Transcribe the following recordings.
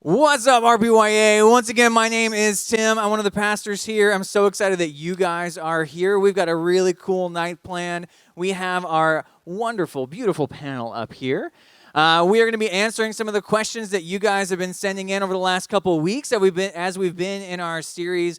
What's up, RPYA? Once again, my name is Tim. I'm one of the pastors here. I'm so excited that you guys are here. We've got a really cool night planned. We have our wonderful, beautiful panel up here. We are going to be answering some of the questions that you guys have been sending in over the last couple of weeks as we've been in our series,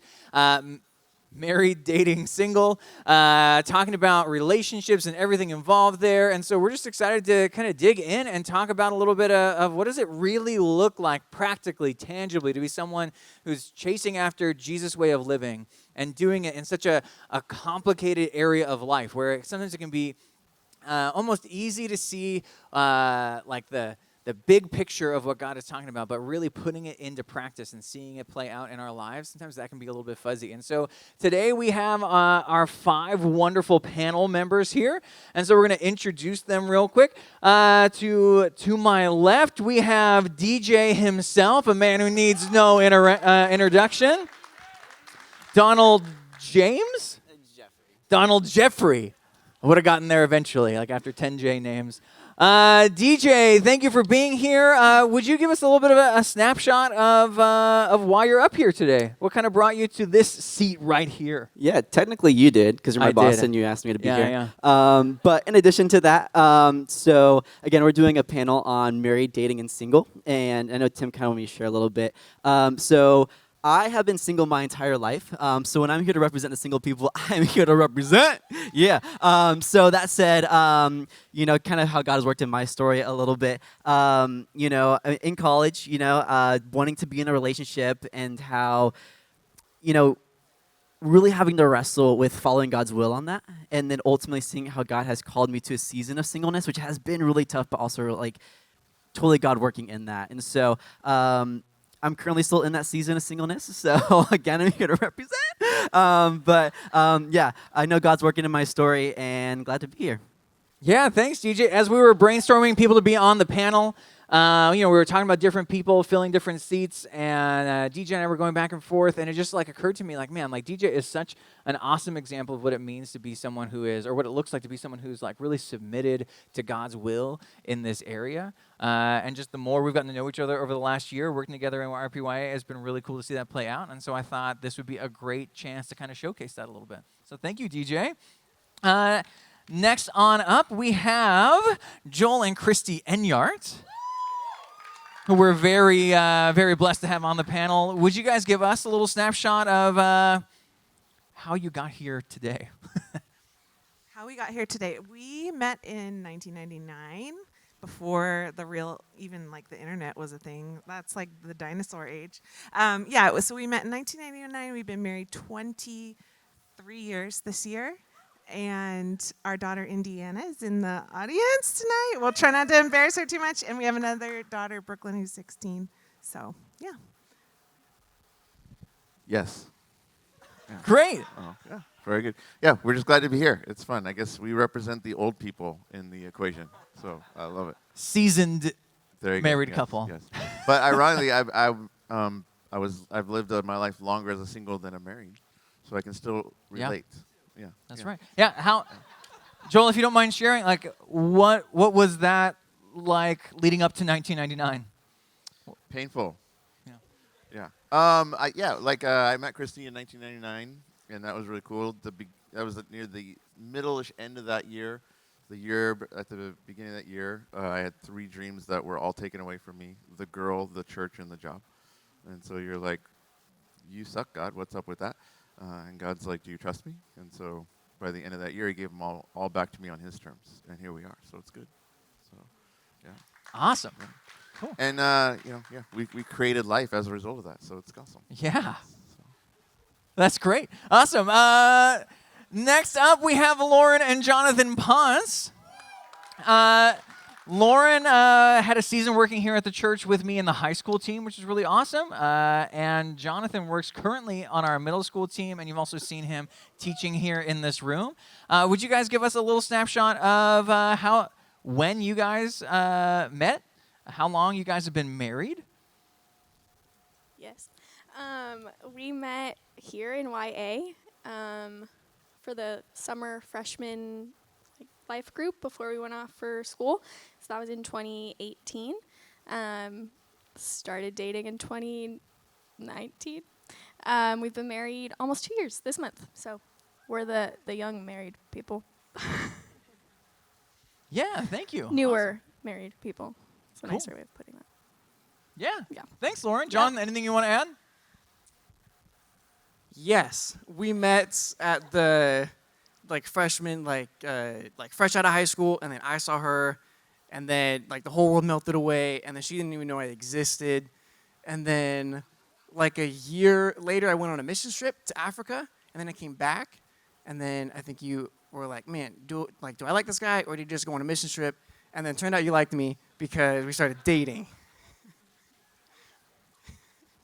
Married, Dating, Single, talking about relationships and everything involved there. And so we're just excited to kind of dig in and talk about a little bit of what does it really look like practically, tangibly, to be someone who's chasing after Jesus' way of living and doing it in such a complicated area of life where sometimes it can be almost easy to see like the big picture of what God is talking about, but really putting it into practice and seeing it play out in our lives, sometimes that can be a little bit fuzzy. And so today we have our 5 wonderful panel members here, and so we're going to introduce them real quick. To my left, we have DJ himself, a man who needs no introduction. Donald James? Donald Jeffrey. I would have gotten there eventually, like after 10 J names. DJ, thank you for being here. Would you give us a little bit of a snapshot of why you're up here today? What kind of brought you to this seat right here? Yeah, technically you did, because you're my boss did. and you asked me to be here. Yeah. But in addition to that, so again, we're doing a panel on married, dating, and single. And I know Tim kind of wanted me to share a little bit. So I have been single my entire life. So when I'm here to represent the single people, I'm here to represent. Yeah. So that said, kind of how God has worked in my story a little bit. In college, wanting to be in a relationship and how, really having to wrestle with following God's will on that, and then ultimately seeing how God has called me to a season of singleness, which has been really tough, but also like totally God working in that. And so I'm currently still in that season of singleness, so again, I'm here to represent. Yeah, I know God's working in my story, and glad to be here. Yeah, thanks, DJ. As we were brainstorming people to be on the panel, we were talking about different people filling different seats, and DJ and I were going back and forth, and it just like occurred to me, like, man, like DJ is such an awesome example of what it means to be someone who is, or what it looks like to be someone who's like really submitted to God's will in this area. And just the more we've gotten to know each other over the last year, working together in RPYA has been really cool to see that play out. And so I thought this would be a great chance to kind of showcase that a little bit. So thank you, DJ. Next on up, we have Joel and Christy Enyart, who we're very, very blessed to have on the panel. Would you guys give us a little snapshot of how you got here today? How we got here today. We met in 1999 before even like the internet was a thing. That's like the dinosaur age. So we met in 1999. We've been married 23 years this year. And our daughter Indiana is in the audience tonight. We'll try not to embarrass her too much. And we have another daughter, Brooklyn, who's 16. So, yeah. Yes. Yeah. Great. Oh, yeah, very good. Yeah, we're just glad to be here. It's fun. I guess we represent the old people in the equation, so I love it. Seasoned married couple. Yes. But ironically, I've lived my life longer as a single than a married, so I can still relate. Yeah. That's right. Yeah. Joel, if you don't mind sharing, like, what was that like leading up to 1999? Painful. Yeah. I met Christy in 1999, and that was really cool. That was near the middle-ish end of that year. At the beginning of that year, I had 3 dreams that were all taken away from me: the girl, the church, and the job. And so you're like, you suck, God. What's up with that? And God's like, do you trust me? And so by the end of that year, he gave them all back to me on his terms. And here we are. So it's good. So, yeah. Awesome. Yeah. Cool. And, we created life as a result of that. So it's awesome. Yeah. That's great. Awesome. Next up, we have Lauren and Jonathan Ponce. Lauren had a season working here at the church with me in the high school team, which is really awesome. And Jonathan works currently on our middle school team, and you've also seen him teaching here in this room. Would you guys give us a little snapshot of when you guys met, how long you guys have been married? Yes. We met here in YA for the summer freshman life group before we went off for school. So that was in 2018. started dating in 2019. We've been married almost 2 years this month, so we're the young married people. Yeah, thank you. Newer married people. It's a Cool. nicer way of putting that. Yeah. Yeah. Thanks, Lauren. John, anything you want to add? Yes, we met at the freshman, fresh out of high school, and then I saw her, and then the whole world melted away, and then she didn't even know I existed, and then a year later I went on a mission trip to Africa, and then I came back, and then I think you were like, man, do I like this guy, or did you just go on a mission trip? And then it turned out you liked me because we started dating.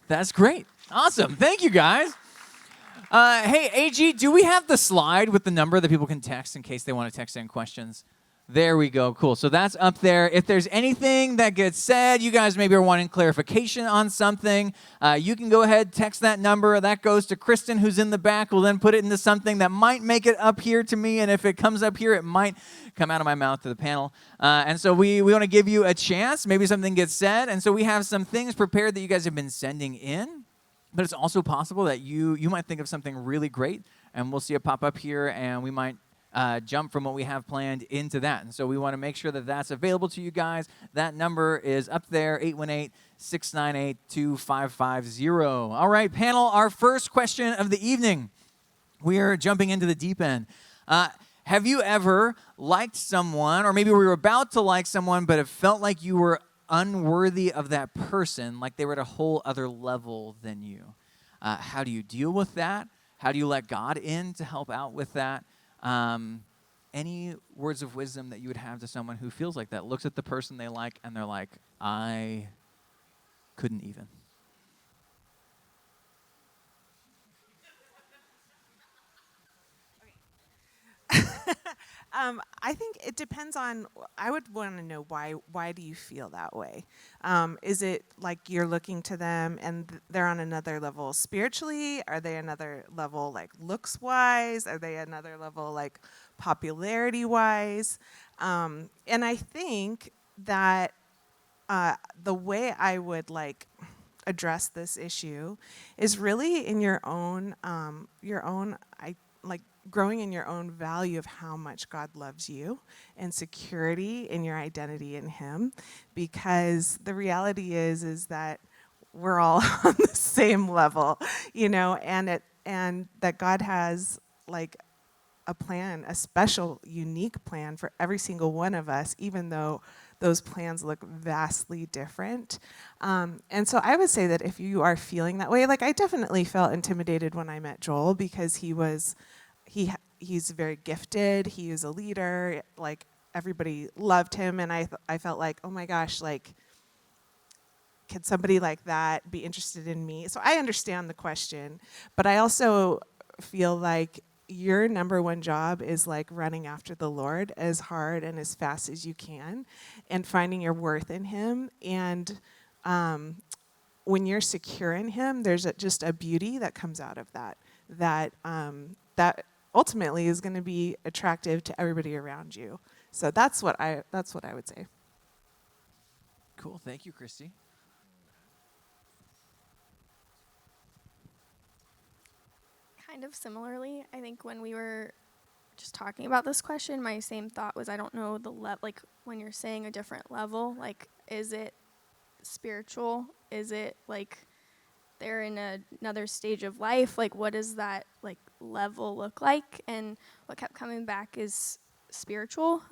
That's great. Awesome. Thank you, guys. Hey, AG, do we have the slide with the number that people can text in case they want to text in questions? There we go. Cool. So that's up there. If there's anything that gets said, you guys maybe are wanting clarification on something, you can go ahead, text that number. That goes to Kristen, who's in the back. We'll then put it into something that might make it up here to me. And if it comes up here, it might come out of my mouth to the panel. And so we want to give you a chance. Maybe something gets said. And so we have some things prepared that you guys have been sending in. But it's also possible that you might think of something really great, and we'll see it pop up here, and we might jump from what we have planned into that. And so we want to make sure that that's available to you guys. That number is up there, 818-698-2550. All right, panel, our first question of the evening. We are jumping into the deep end. Have you ever liked someone, or maybe we were about to like someone, but it felt like you were unworthy of that person, like they were at a whole other level than you? How do you deal with that? How do you let God in to help out with that? Any words of wisdom that you would have to someone who feels like that, looks at the person they like, and they're like, I couldn't even. I think it depends on. I would want to know why. Why do you feel that way? Is it like you're looking to them and they're on another level spiritually? Are they another level like looks wise? Are they another level like popularity wise? And I think that the way I would address this issue is really in your own growing in your own value of how much God loves you and security in your identity in Him, because the reality is that we're all on the same level, and that God has a plan, a special, unique plan for every single one of us, even though those plans look vastly different. And so I would say that if you are feeling that way, I definitely felt intimidated when I met Joel, because he's very gifted. He is a leader. Everybody loved him, and I felt like, oh my gosh, can somebody like that be interested in me? So I understand the question, but I also feel like your number one job is running after the Lord as hard and as fast as you can, and finding your worth in Him. And when you're secure in Him, there's just a beauty that comes out of that ultimately is going to be attractive to everybody around you. So that's what I would say. Cool. Thank you, Christy. Kind of similarly, I think when we were just talking about this question, my same thought was, I don't know the level, when you're saying a different level, is it spiritual? Is it they're in another stage of life? What does that level look like? And what kept coming back is spiritual,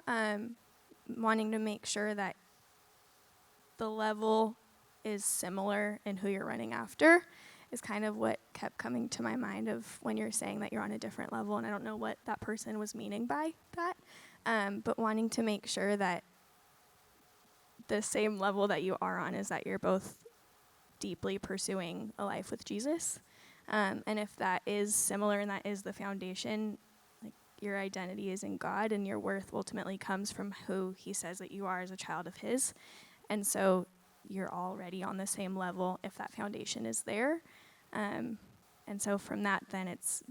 wanting to make sure that the level is similar in who you're running after is kind of what kept coming to my mind of when you're saying that you're on a different level. And I don't know what that person was meaning by that, but wanting to make sure that the same level that you are on is that you're both deeply pursuing a life with Jesus. And if that is similar and that is the foundation, your identity is in God, and your worth ultimately comes from who He says that you are as a child of His. And so you're already on the same level if that foundation is there. And so from that, then it's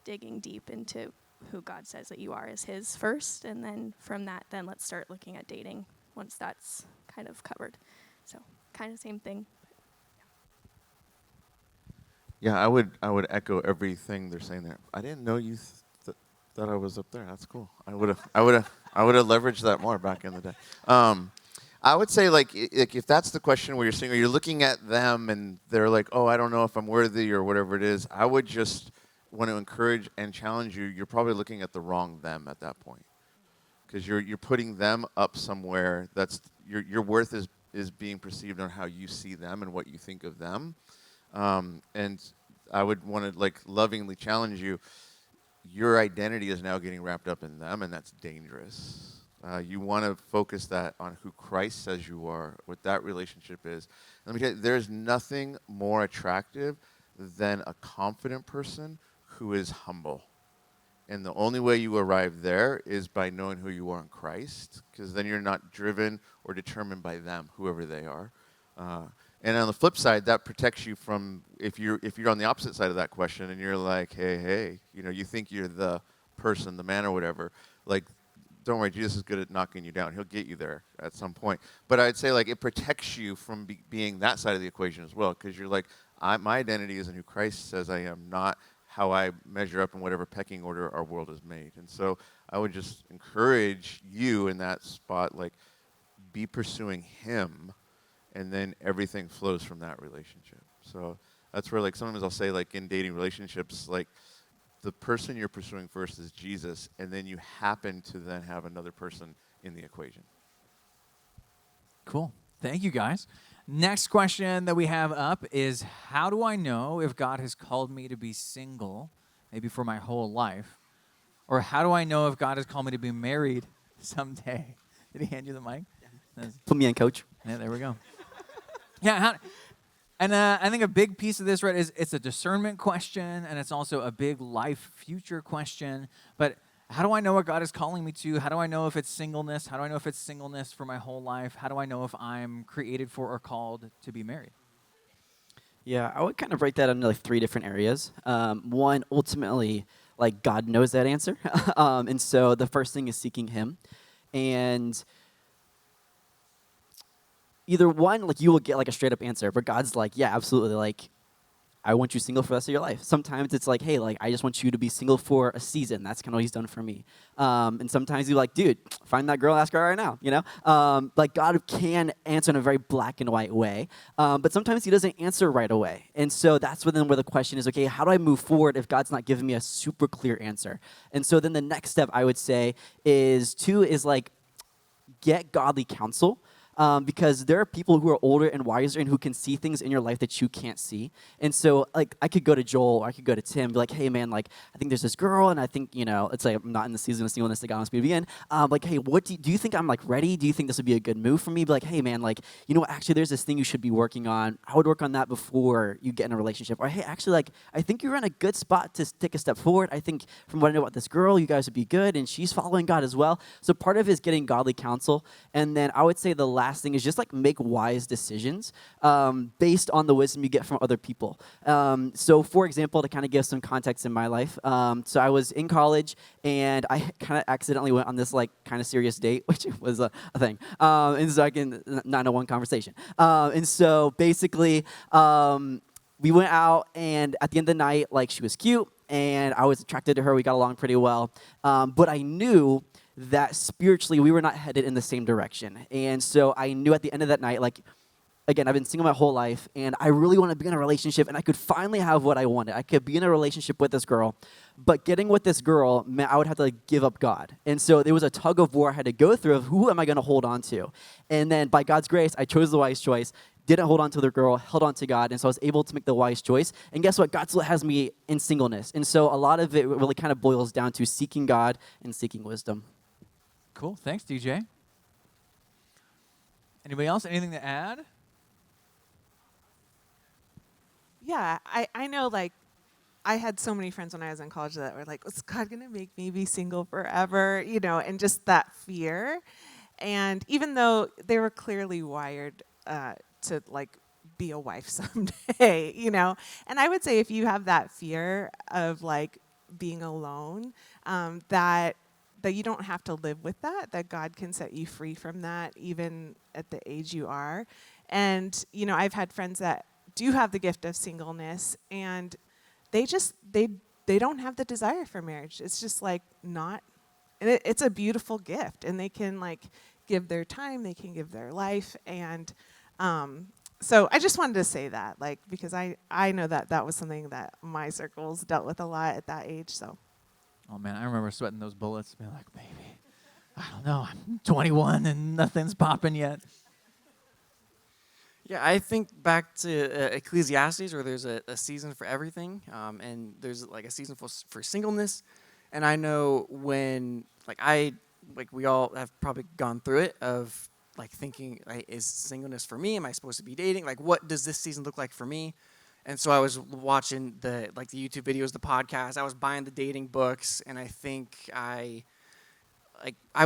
digging deep into who God says that you are as His first. And then from that, then let's start looking at dating once that's kind of covered. So kind of same thing. Yeah, I would echo everything they're saying there. I didn't know you thought I was up there. That's cool. I would have leveraged that more back in the day. I would say like if that's the question where you're saying, or you're looking at them and they're like, oh, I don't know if I'm worthy or whatever it is. I would just want to encourage and challenge you. You're probably looking at the wrong them at that point, because you're putting them up somewhere that's your worth is being perceived on how you see them and what you think of them. And I would want to like lovingly challenge you. Your identity is now getting wrapped up in them, and that's dangerous. You want to focus that on who Christ says you are, what that relationship is. Let me tell you, there's nothing more attractive than a confident person who is humble. And the only way you arrive there is by knowing who you are in Christ, because then you're not driven or determined by them, whoever they are. And on the flip side, that protects you from if you're on the opposite side of that question and you're like, hey, you think you're the person, the man or whatever, like, don't worry, Jesus is good at knocking you down. He'll get you there at some point. But I'd say like it protects you from being that side of the equation as well, because you're like, my identity is in who Christ says I am, not how I measure up in whatever pecking order our world has made. And so I would just encourage you in that spot, like, be pursuing him, and then everything flows from that relationship. So that's where, like, sometimes I'll say, like, in dating relationships, like, the person you're pursuing first is Jesus, and then you happen to then have another person in the equation. Cool. Thank you, guys. Next question that we have up is, how do I know if God has called me to be single, maybe for my whole life? Or how do I know if God has called me to be married someday? Did he hand you the mic? Put me in, coach. Yeah, there we go. Yeah, I think a big piece of this, right, is it's a discernment question, and it's also a big life future question. But how do I know what God is calling me to? How do I know if it's singleness? How do I know if it's singleness for my whole life? How do I know if I'm created for or called to be married? Yeah, I would kind of break that into like 3 different areas. One, ultimately, like God knows that answer. And so the first thing is seeking him. And either one, like you will get like a straight up answer, but God's like, yeah, absolutely. Like, I want you single for the rest of your life. Sometimes it's like, hey, like I just want you to be single for a season. That's kind of what he's done for me. And sometimes you're like, dude, find that girl, ask her right now, Like God can answer in a very black and white way. But sometimes he doesn't answer right away. And so that's where the question is, okay, how do I move forward if God's not giving me a super clear answer? And so then the next step I would say is like, get godly counsel. Because there are people who are older and wiser and who can see things in your life that you can't see. And so, like, I could go to Joel or I could go to Tim and be like, hey, man, like, I think there's this girl, and I think, it's like I'm not in the season of singleness that God wants me to be in. Like, hey, what do you think I'm, like, ready? Do you think this would be a good move for me? Be like, hey, man, like, actually, there's this thing you should be working on. I would work on that before you get in a relationship. Or, hey, actually, like, I think you're in a good spot to take a step forward. I think from what I know about this girl, you guys would be good, and she's following God as well. So part of it is getting godly counsel. And then I would say the last thing is just like make wise decisions based on the wisdom you get from other people. So for example, to kind of give some context in my life, so I was in college and I kind of accidentally went on this like kind of serious date, which was a thing. And so I can 901 conversation. And so basically we went out, and at the end of the night, like she was cute and I was attracted to her. We got along pretty well. But I knew that spiritually we were not headed in the same direction. And so I knew at the end of that night, like, again, I've been single my whole life, and I really want to be in a relationship, and I could finally have what I wanted. I could be in a relationship with this girl, but getting with this girl meant I would have to like, give up God. And so there was a tug of war I had to go through of who am I going to hold on to? And then by God's grace, I chose the wise choice, didn't hold on to the girl, held on to God, and so I was able to make the wise choice. And guess what? God still has me in singleness. And so a lot of it really kind of boils down to seeking God and seeking wisdom. Cool. Thanks, DJ. Anybody else? Anything to add? Yeah, I know, like, I had so many friends when I was in college that were like, is God going to make me be single forever? And just that fear. And even though they were clearly wired to, like, be a wife someday, And I would say if you have that fear of, like, being alone, that you don't have to live with that God can set you free from that even at the age you are. And, I've had friends that do have the gift of singleness, and they don't have the desire for marriage. It's just like not, and it's a beautiful gift, and they can like give their time, they can give their life, and so I just wanted to say that, like, because I know that was something that my circles dealt with a lot at that age. So Oh man, I remember sweating those bullets, being like, baby, I don't know, I'm 21 and nothing's popping yet. Yeah, I think back to Ecclesiastes, where there's a season for everything, and there's like a season for singleness. And I know when, like we all have probably gone through it of like thinking, like, is singleness for me? Am I supposed to be dating? Like, what does this season look like for me? And so I was watching the YouTube videos, the podcast. I was buying the dating books, and I think I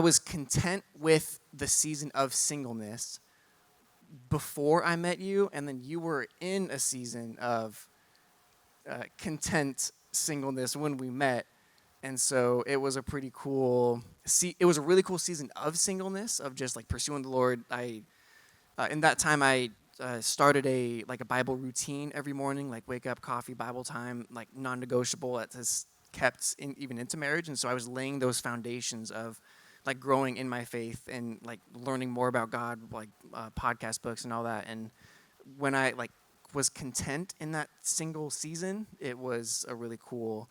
was content with the season of singleness before I met you, and then you were in a season of content singleness when we met, and so it was a pretty cool. It was a really cool season of singleness, of just like pursuing the Lord. In that time I started a Bible routine every morning, like wake up, coffee, Bible time, like non-negotiable. That has kept even into marriage, and so I was laying those foundations of like growing in my faith and like learning more about God, like podcast books and all that. And when I was content in that single season, it was a really cool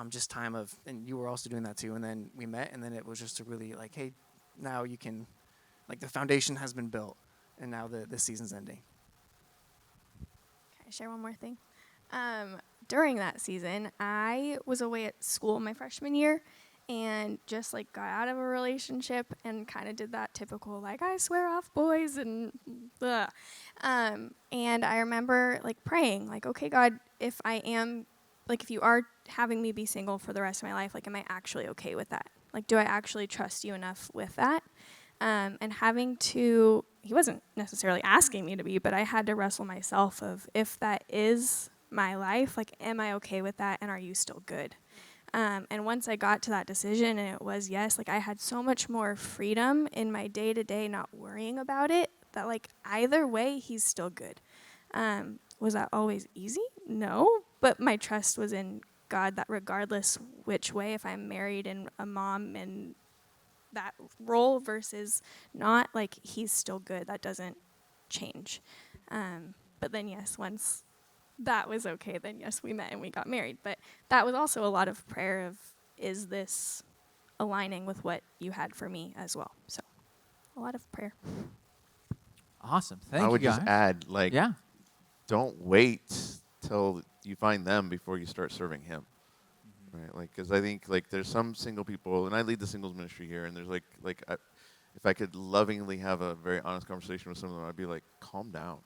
just time of, and you were also doing that too. And then we met, and then it was just a really like, hey, now you can, like the foundation has been built, and now the season's ending. Can I share one more thing? During that season, I was away at school my freshman year, and just like got out of a relationship and kind of did that typical like I swear off boys and blah. And I remember like praying like, okay, God, if you are having me be single for the rest of my life, like am I actually okay with that? Like do I actually trust you enough with that? And he wasn't necessarily asking me to be, but I had to wrestle myself of if that is my life, like am I okay with that, and are you still good? And once I got to that decision and it was yes, like I had so much more freedom in my day-to-day not worrying about it, that like either way, he's still good. Was that always easy? No, but my trust was in God that regardless which way, if I'm married and a mom and that role versus not, like he's still good. That doesn't change. But then yes, once that was okay, then yes, we met and we got married. But that was also a lot of prayer of, is this aligning with what you had for me as well? So a lot of prayer. Awesome. Thank I you, would guys. just add, like, Yeah. don't wait till you find them before you start serving Him. Right? Like, because I think like there's some single people, and I lead the singles ministry here, and there's if I could lovingly have a very honest conversation with some of them, I'd be like, calm down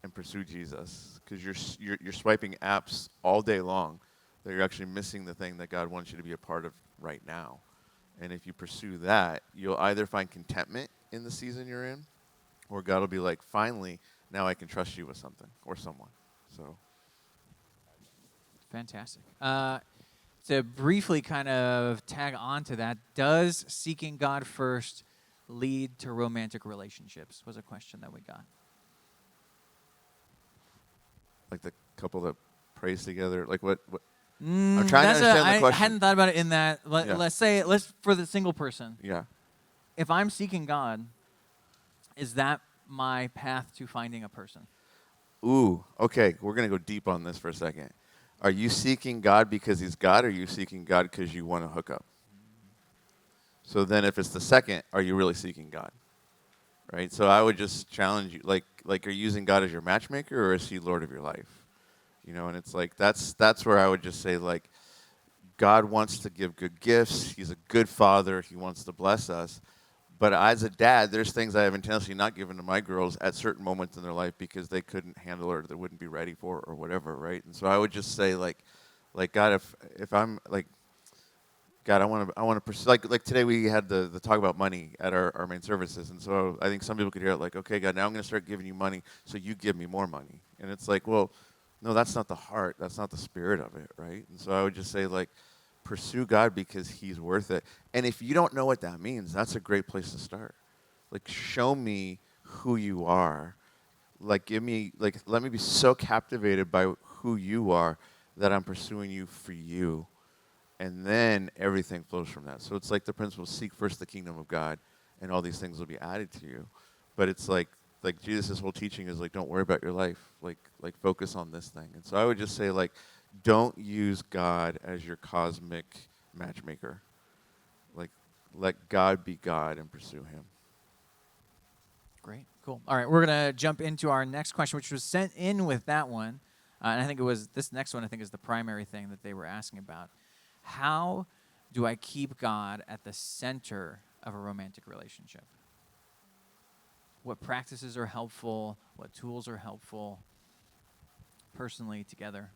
and pursue Jesus, because you're swiping apps all day long that you're actually missing the thing that God wants you to be a part of right now. And if you pursue that, you'll either find contentment in the season you're in, or God will be like, finally, now I can trust you with something or someone. So Fantastic. To briefly kind of tag on to that, does seeking God first lead to romantic relationships? Was a question that we got. like the couple that prays together, like what I'm trying to understand the I question. hadn't thought about it in that. Yeah. Let's for the single person. Yeah. If I'm seeking God, is that my path to finding a person? Ooh, okay, we're going to go deep on this for a second. Are you seeking God because He's God, or are you seeking God because you want to hook up? So then if it's the second, are you really seeking God? Right? So I would just challenge you, like are you using God as your matchmaker, or is He Lord of your life? You know, and it's like that's where I would just say, like, God wants to give good gifts. He's a good father. He wants to bless us. But as a dad, there's things I have intentionally not given to my girls at certain moments in their life because they couldn't handle it or they wouldn't be ready for it or whatever, right? And so I would just say, like God, if I'm like, God, I want to pursue, like today we had the talk about money at our main services, and so I think some people could hear it like, okay, God, now I'm going to start giving you money, so you give me more money. And it's like, well, no, that's not the heart, that's not the spirit of it, right? And so I would just say, like, pursue God because He's worth it. And if you don't know what that means, that's a great place to start. Like, show me who you are, like let me be so captivated by who you are that I'm pursuing you for you. And then everything flows from that. So it's like the principle: seek first the kingdom of God, and all these things will be added to you. But it's like Jesus' whole teaching is like, don't worry about your life. Like focus on this thing. And so I would just say, like, don't use God as your cosmic matchmaker. Like, let God be God and pursue him. Great, cool. All right, we're going to jump into our next question, which was sent in with that one. And I think it was this next one, I think, is the primary thing that they were asking about. How do I keep God at the center of a romantic relationship? What practices are helpful? What tools are helpful personally together?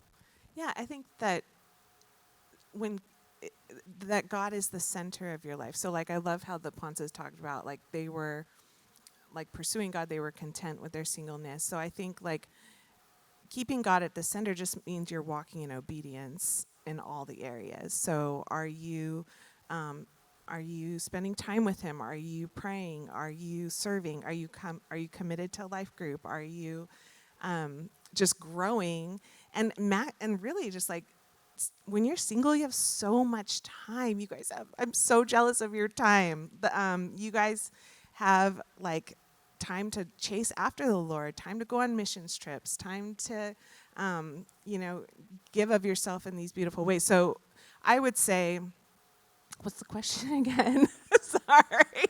Yeah, I think that that God is the center of your life. So like I love how the Ponces talked about, like they were like pursuing God, they were content with their singleness. So I think like keeping God at the center just means you're walking in obedience in all the areas. So are you spending time with him? Are you praying? Are you serving? Are you committed to life group? Are you just growing? And really just like when you're single, you have so much time. You guys have. I'm so jealous of your time. You guys have like time to chase after the Lord, time to go on missions trips, time to, give of yourself in these beautiful ways. So I would say, what's the question again? Sorry.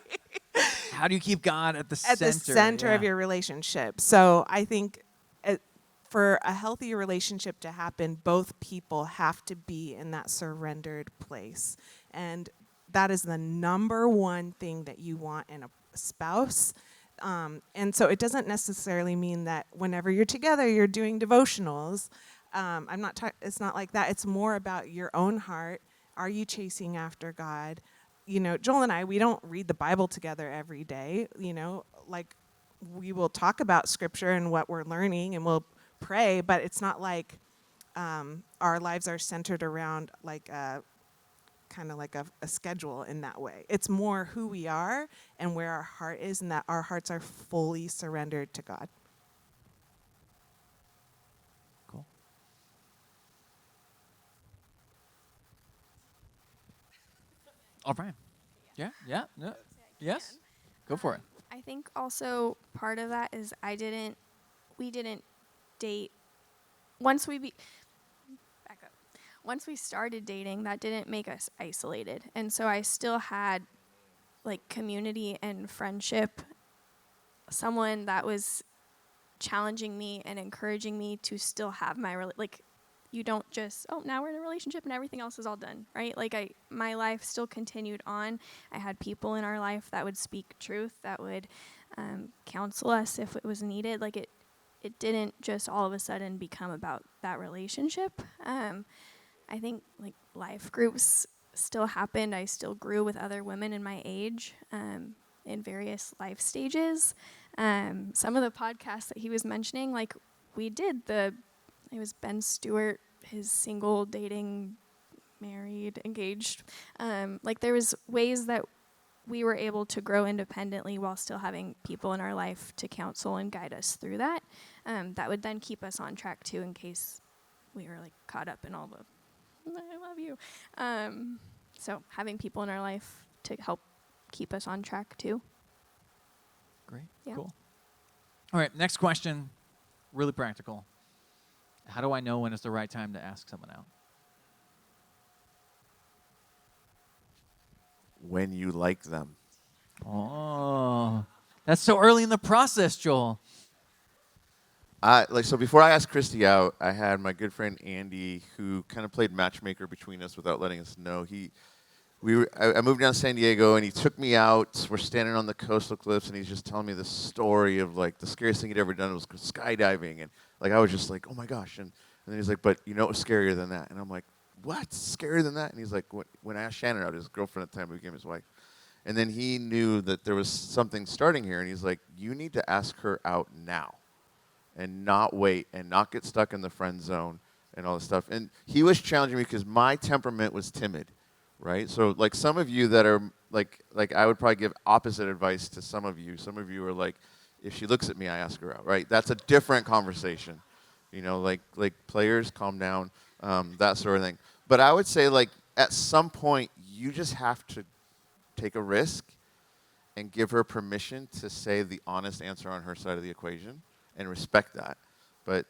How do you keep God at the center? At the center of your relationship. So I think for a healthy relationship to happen, both people have to be in that surrendered place. And that is the number one thing that you want in a spouse. And so it doesn't necessarily mean that whenever you're together, you're doing devotionals. It's not like that. It's more about your own heart. Are you chasing after God? Joel and I, we don't read the Bible together every day. Like we will talk about scripture and what we're learning, and we'll pray, but it's not like our lives are centered around like kind of like a schedule in that way. It's more who we are and where our heart is, and that our hearts are fully surrendered to God. Cool. All right. Yeah. No. Yes. Go for it. I think also part of that is we didn't date once we started dating. That didn't make us isolated, and so I still had like community and friendship, someone that was challenging me and encouraging me to still have you don't just, now we're in a relationship and everything else is all done, right? Like my life still continued on. I had people in our life that would speak truth, that would counsel us if it was needed. Like it didn't just all of a sudden become about that relationship. I think like life groups still happened. I still grew with other women in my age in various life stages. Some of the podcasts that he was mentioning, like we did it was Ben Stewart, his single, dating, married, engaged. Like there was ways that we were able to grow independently while still having people in our life to counsel and guide us through that. That would then keep us on track too, in case we were like caught up in all the, I love you. So having people in our life to help keep us on track too. Great. Yeah. Cool. All right. Next question. Really practical. How do I know when it's the right time to ask someone out? When you like them. Oh, that's so early in the process, Joel. So before I asked Christy out, I had my good friend Andy, who kind of played matchmaker between us without letting us know. I moved down to San Diego, and he took me out. We're standing on the coastal cliffs, and he's just telling me this story of like the scariest thing he'd ever done was skydiving, and like I was just like, oh my gosh, and then he's like, but you know what's scarier than that? And I'm like, what? Scarier than that? And he's like, when I asked Shannon out, his girlfriend at the time who became his wife, and then he knew that there was something starting here, and he's like, you need to ask her out now, and not wait, and not get stuck in the friend zone and all this stuff. And he was challenging me because my temperament was timid. Right? So like some of you that are like I would probably give opposite advice to some of you. Some of you are like, If she looks at me, I ask her out, right? That's a different conversation. You know, like players, calm down, that sort of thing. But I would say, like, at some point, you just have to take a risk and give her permission to say the honest answer on her side of the equation and respect that. But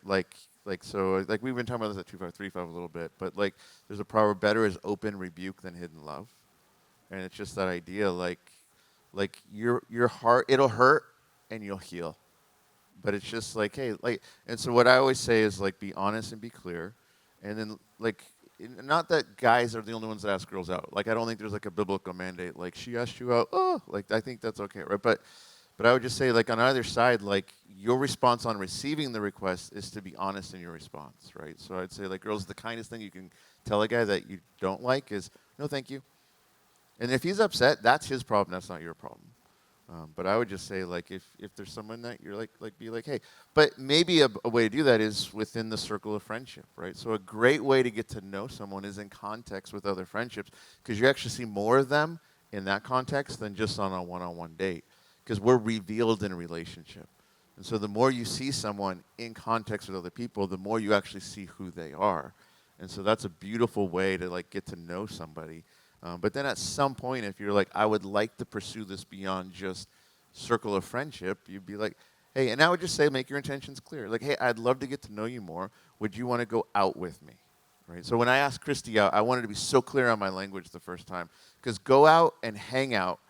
so we've been talking about this at 2535 a little bit, but like there's a proverb, better is open rebuke than hidden love. And it's just that idea, like your heart, it'll hurt and you'll heal. But it's just like, hey, like, and so what I always say is like, be honest and be clear. And then like, not that guys are the only ones that ask girls out. Like, I don't think there's like a biblical mandate, like she asked you out, oh, like I think that's okay, right? But I would just say, like, on either side, like your response on receiving the request is to be honest in your response, right? So I'd say, like, girls, the kindest thing you can tell a guy that you don't like is, no, thank you. And if he's upset, that's his problem. That's not your problem. But I would just say, like, if there's someone that you're like be like, hey. But maybe a way to do that is within the circle of friendship, right? So a great way to get to know someone is in context with other friendships, because you actually see more of them in that context than just on a one-on-one date, because we're revealed in a relationship. And so the more you see someone in context with other people, the more you actually see who they are. And so that's a beautiful way to, like, get to know somebody. But then at some point, if you're like, I would like to pursue this beyond just circle of friendship, you'd be like, hey, and I would just say, make your intentions clear. Like, hey, I'd love to get to know you more. Would you want to go out with me? Right? So when I asked Christy out, I wanted to be so clear on my language the first time. Because go out and hang out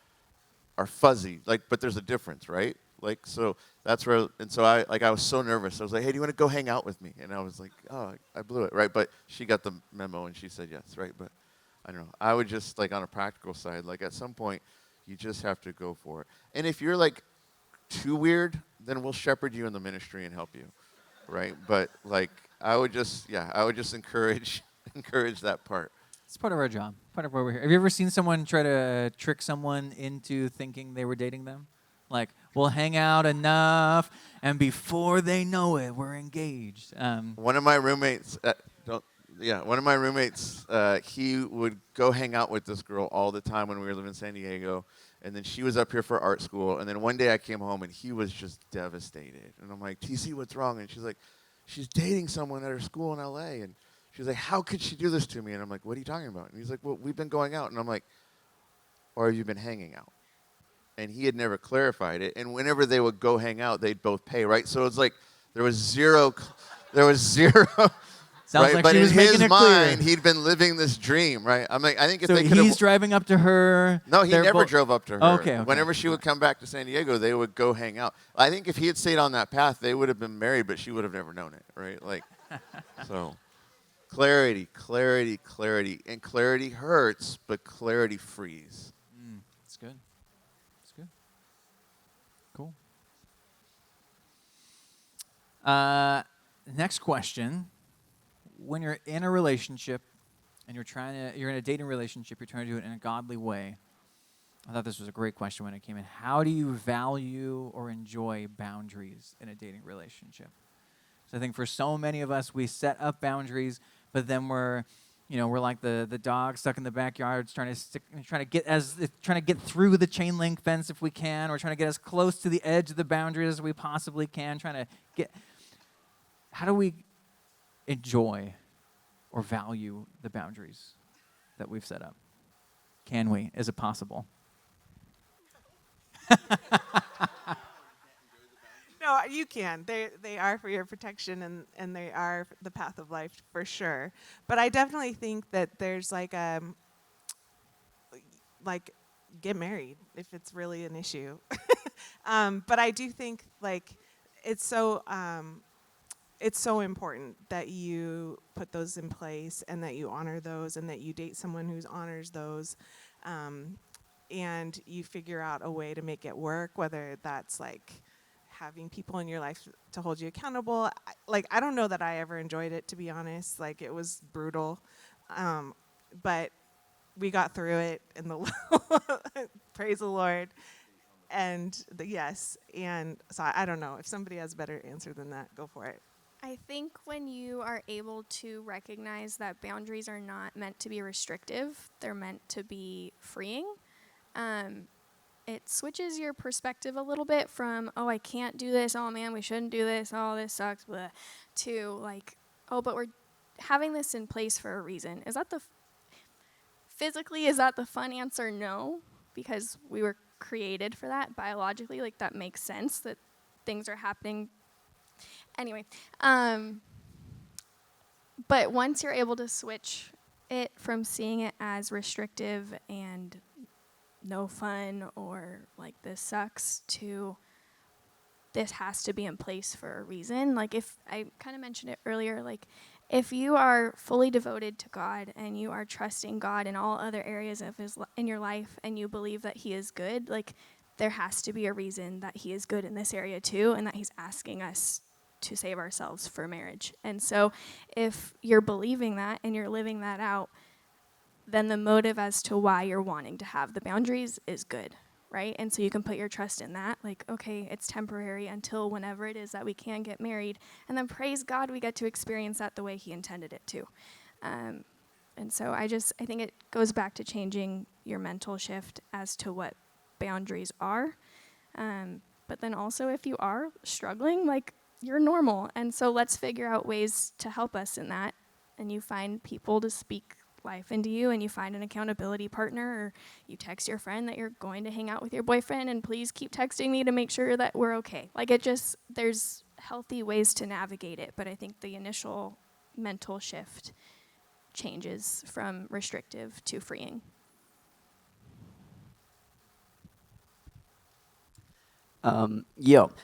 are fuzzy, like, but there's a difference, right? Like, so that's where, and so I was so nervous. I was like, hey, do you want to go hang out with me? And I was like, oh, I blew it, right? But she got the memo and she said yes, right? But I don't know. I would just, like, on a practical side, like, at some point, you just have to go for it. And if you're, like, too weird, then we'll shepherd you in the ministry and help you, right? But, like, I would just encourage that part. It's part of our job, part of why we're here. Have you ever seen someone try to trick someone into thinking they were dating them? Like, we'll hang out enough, and before they know it, we're engaged. One of my roommates, he would go hang out with this girl all the time when we were living in San Diego. And then she was up here for art school. And then one day I came home, and he was just devastated. And I'm like, TC, what's wrong? And she's like, she's dating someone at her school in L.A. And she's like, how could she do this to me? And I'm like, what are you talking about? And he's like, well, we've been going out. And I'm like, or have you been hanging out? And he had never clarified it. And whenever they would go hang out, they'd both pay, right? So it's like there was zero. Sounds right? like But she was in making his it clear. mind, he'd been living this dream, right? I'm like, I think if So they could he's driving up to her. No, he they're never both- drove up to her. Okay. Whenever she would come back to San Diego, they would go hang out. I think if he had stayed on that path, they would have been married, but she would have never known it, right? Like, so clarity. And clarity hurts, but clarity frees. That's good. That's good. Cool. Next question. When you're in a relationship and you're in a dating relationship, you're trying to do it in a godly way. I thought this was a great question when it came in. How do you value or enjoy boundaries in a dating relationship? So I think for so many of us, we set up boundaries, but then we're like the dog stuck in the backyard, trying to get through the chain link fence if we can, or trying to get as close to the edge of the boundary as we possibly can. How do we enjoy or value the boundaries that we've set up? Can we? Is it possible? No, you can. They are for your protection, and they are the path of life for sure. But I definitely think that there's like get married if it's really an issue. But I do think like it's so important that you put those in place and that you honor those and that you date someone who honors those. And you figure out a way to make it work, whether that's like having people in your life to hold you accountable. I don't know that I ever enjoyed it, to be honest. Like, it was brutal. But we got through it in the praise the Lord. And yes. And so I don't know. If somebody has a better answer than that, go for it. I think when you are able to recognize that boundaries are not meant to be restrictive, they're meant to be freeing. it switches your perspective a little bit from, oh, I can't do this, oh man, we shouldn't do this, oh, this sucks, blah, to like, oh, but we're having this in place for a reason. Is that physically, is that the fun answer? No, because we were created for that biologically. Like, that makes sense that things are happening. Anyway, but once you're able to switch it from seeing it as restrictive and no fun or like this sucks to this has to be in place for a reason. Like, if I kind of mentioned it earlier, like if you are fully devoted to God and you are trusting God in all other areas of in your life and you believe that he is good, like there has to be a reason that he is good in this area too, and that he's asking us to save ourselves for marriage. And so if you're believing that and you're living that out, then the motive as to why you're wanting to have the boundaries is good, right? And so you can put your trust in that, like, okay, it's temporary until whenever it is that we can get married, and then praise God we get to experience that the way he intended it to. And so I think it goes back to changing your mental shift as to what boundaries are. But then also if you are struggling, like, you're normal, and so let's figure out ways to help us in that. And you find people to speak life into you, and you find an accountability partner, or you text your friend that you're going to hang out with your boyfriend, and please keep texting me to make sure that we're okay. Like, there's healthy ways to navigate it, but I think the initial mental shift changes from restrictive to freeing.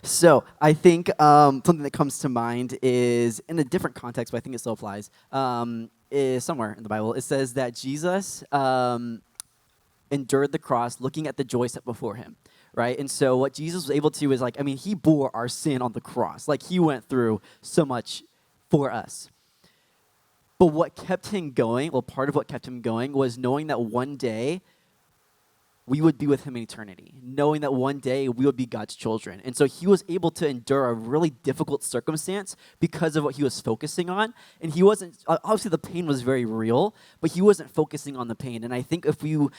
So I think something that comes to mind is in a different context, but I think it still applies. Is somewhere in the Bible it says that Jesus endured the cross, looking at the joy set before him, right? And so what Jesus was able to is he bore our sin on the cross, like he went through so much for us. But what kept him going? Well, part of what kept him going was knowing that one day we would be with him in eternity, knowing that one day we would be God's children. And so he was able to endure a really difficult circumstance because of what he was focusing on. And he wasn't, obviously the pain was very real, but he wasn't focusing on the pain. And I think if you,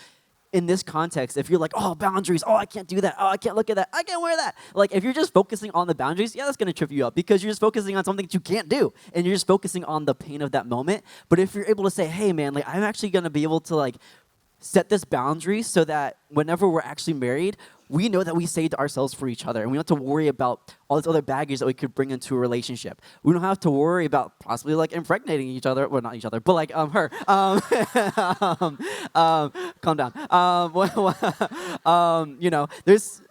in this context, if you're like, oh, boundaries, oh, I can't do that, oh, I can't look at that, I can't wear that. Like, if you're just focusing on the boundaries, yeah, that's going to trip you up because you're just focusing on something that you can't do. And you're just focusing on the pain of that moment. But if you're able to say, hey, man, like, I'm actually going to be able to, like, set this boundary so that whenever we're actually married, we know that we saved ourselves for each other, and we don't have to worry about all this other baggage that we could bring into a relationship. We don't have to worry about possibly like impregnating each other, well, not each other, but like her. Calm down. There's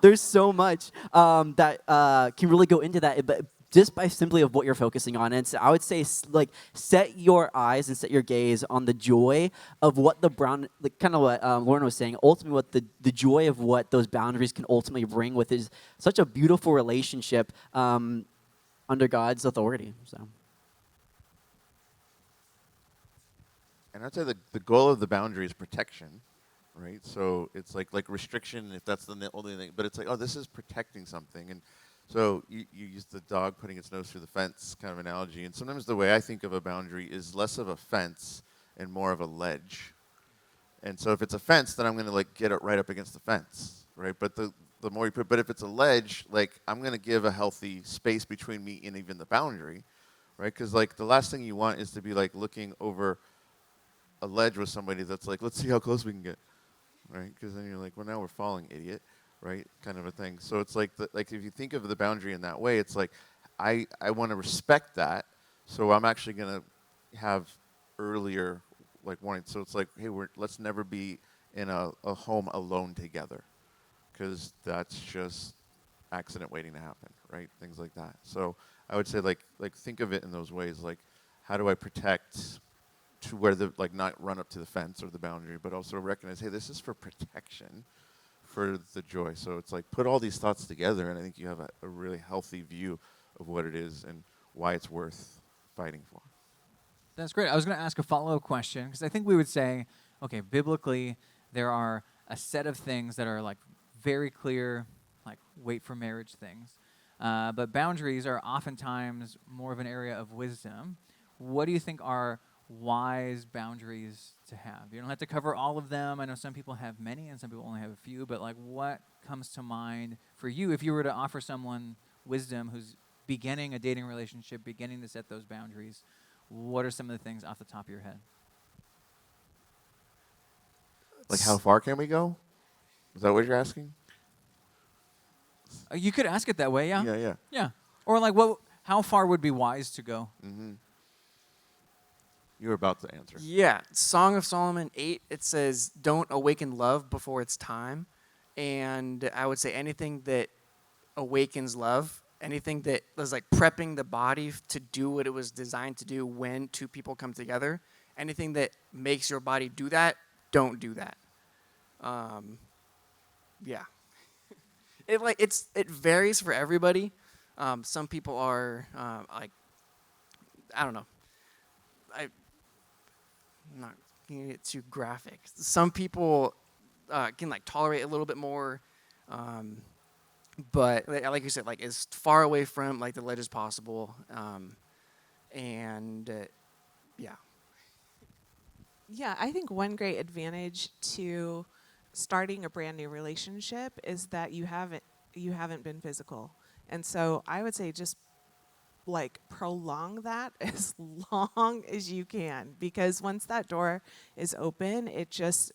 there's so much that can really go into that, but just by simply of what you're focusing on. And so I would say, like, set your eyes and set your gaze on the joy of what kind of what Lauren was saying, ultimately what the joy of what those boundaries can ultimately bring with is such a beautiful relationship under God's authority. So. And I'd say the goal of the boundary is protection, right? So it's like restriction, if that's the only thing, but it's like, oh, this is protecting something. And so you use the dog putting its nose through the fence kind of analogy. And sometimes the way I think of a boundary is less of a fence and more of a ledge. And so if it's a fence, then I'm going to like get it right up against the fence, right? But the more you put, but if it's a ledge, like I'm going to give a healthy space between me and even the boundary, right? Because like the last thing you want is to be like looking over a ledge with somebody that's like, let's see how close we can get, right? Because then you're like, well, now we're falling, idiot. Right, kind of a thing. So it's like, if you think of the boundary in that way, it's like, I want to respect that. So I'm actually going to have earlier, like, warning. So it's like, hey, let's never be in a home alone together, because that's just accident waiting to happen, right? Things like that. So I would say, like think of it in those ways. Like, how do I protect to where not run up to the fence or the boundary, but also recognize, hey, this is for protection. For the joy. So it's like put all these thoughts together, and I think you have a really healthy view of what it is and why it's worth fighting for. That's great. I was going to ask a follow-up question, because I think we would say, okay, biblically, there are a set of things that are like very clear, like wait for marriage things. But boundaries are oftentimes more of an area of wisdom. What do you think are wise boundaries to have? You don't have to cover all of them. I know some people have many and some people only have a few, but like what comes to mind for you if you were to offer someone wisdom who's beginning a dating relationship, beginning to set those boundaries? What are some of the things off the top of your head? Like, how far can we go? Is that what you're asking? You could ask it that way, yeah. Yeah. Yeah. Or like how far would be wise to go? Mm-hmm. You were about to answer. Yeah, Song of Solomon 8, it says, don't awaken love before it's time. And I would say anything that awakens love, anything that is like prepping the body to do what it was designed to do when two people come together, anything that makes your body do that, don't do that. Yeah. It varies for everybody. Some people are like, I don't know. I'm not going to get too graphic. Some people can like tolerate a little bit more, but like you said, like as far away from like the ledge as possible, and yeah. Yeah, I think one great advantage to starting a brand new relationship is that you haven't been physical. And so I would say just like prolong that as long as you can, because once that door is open, it's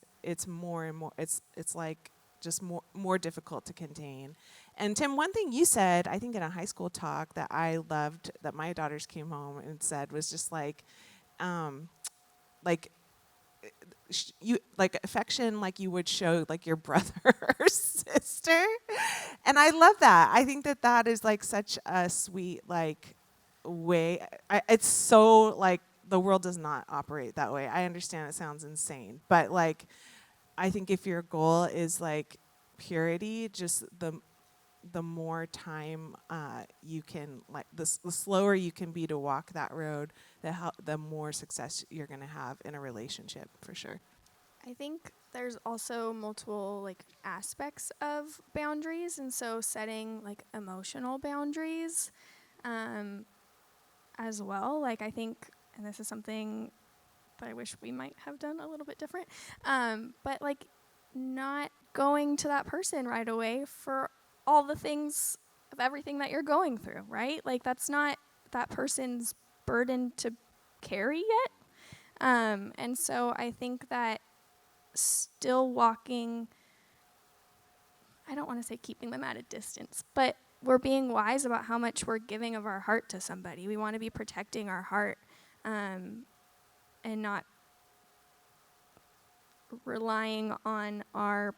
more and more it's like just more difficult to contain. And Tim, one thing you said, I think in a high school talk that I loved that my daughters came home and said was just like you like affection like you would show like your brother or sister. And I love that. I think that is like such a sweet like way. It's so like the world does not operate that way. I understand it sounds insane, but like I think if your goal is like purity, just the more time you can, like the slower you can be to walk that road, the more success you're going to have in a relationship, for sure. I think there's also multiple like aspects of boundaries, and so setting like emotional boundaries as well. Like I think, and this is something that I wish we might have done a little bit different, but like not going to that person right away for all the things of everything that you're going through, right? Like that's not that person's burden to carry yet. And so I think that still walking, I don't want to say keeping them at a distance, but we're being wise about how much we're giving of our heart to somebody. We want to be protecting our heart and not relying on our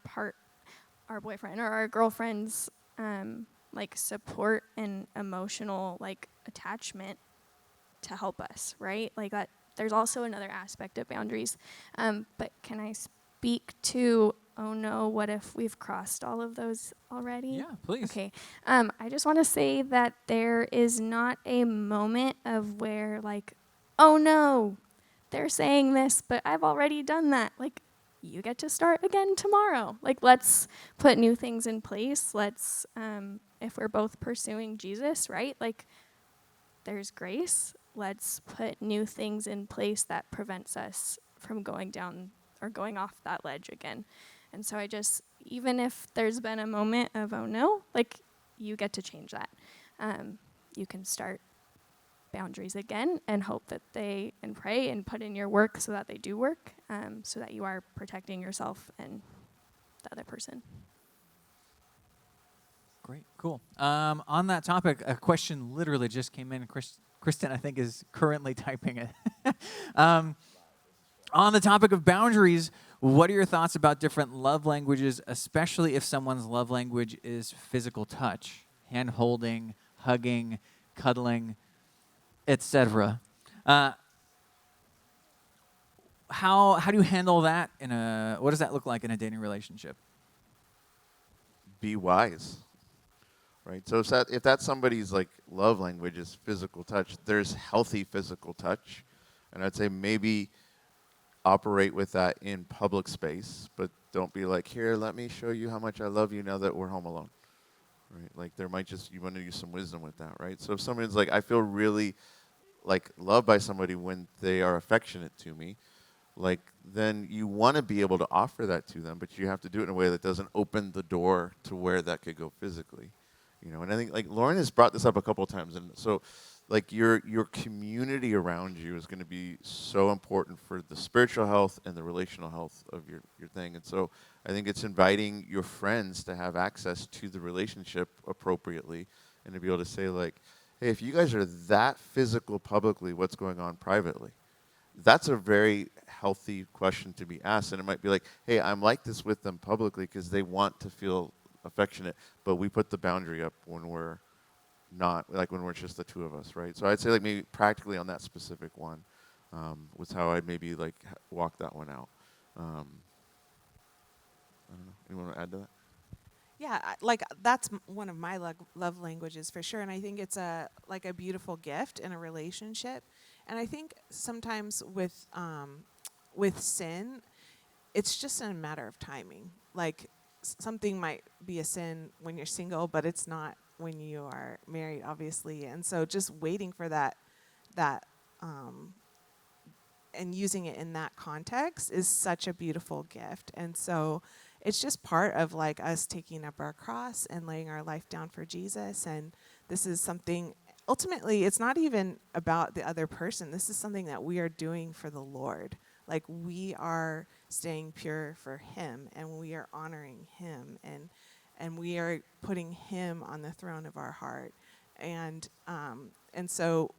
boyfriend or our girlfriend's like support and emotional like attachment to help us, right? Like that. There's also another aspect of boundaries. But can I speak to, oh no, what if we've crossed all of those already? Yeah, please. Okay. I just want to say that there is not a moment of where like, oh no, they're saying this, but I've already done that. Like, you get to start again tomorrow. Like, let's put new things in place. Let's, if we're both pursuing Jesus, right? Like, there's grace. Let's put new things in place that prevents us from going down or going off that ledge again. And so even if there's been a moment of, oh no, like you get to change that. You can start boundaries again and hope that and pray and put in your work so that they do work, so that you are protecting yourself and the other person. Great, cool. On that topic, a question literally just came in. Kristen, I think, is currently typing it. On the topic of boundaries, what are your thoughts about different love languages, especially if someone's love language is physical touch, hand holding, hugging, cuddling, etc.? How do you handle that what does that look like in a dating relationship? Be wise. Right. So if that's somebody's like love language is physical touch, there's healthy physical touch, and I'd say maybe operate with that in public space, but don't be like, here, let me show you how much I love you now that we're home alone. Right. Like you want to use some wisdom with that, right? So if someone's like, I feel really like loved by somebody when they are affectionate to me, like then you want to be able to offer that to them, but you have to do it in a way that doesn't open the door to where that could go physically. And I think like Lauren has brought this up a couple of times, and so like your community around you is going to be so important for the spiritual health and the relational health of your thing. And so I think it's inviting your friends to have access to the relationship appropriately, and to be able to say like, hey, if you guys are that physical publicly, what's going on privately? That's a very healthy question to be asked. And it might be like, hey, I'm like this with them publicly because they want to feel affectionate, but we put the boundary up when we're not, like when we're just the two of us, right? So I'd say like maybe practically on that specific one was how I'd maybe like walk that one out. I don't know. Anyone want to add to that? Yeah, like that's one of my love languages for sure, and I think it's a beautiful gift in a relationship. And I think sometimes with sin, it's just a matter of timing. Like something might be a sin when you're single, but it's not when you are married, obviously. And so just waiting for that and using it in that context is such a beautiful gift. And so it's just part of like us taking up our cross and laying our life down for Jesus. And this is something, ultimately, it's not even about the other person. This is something that we are doing for the Lord. Like we are staying pure for Him, and we are honoring Him, and we are putting Him on the throne of our heart. And so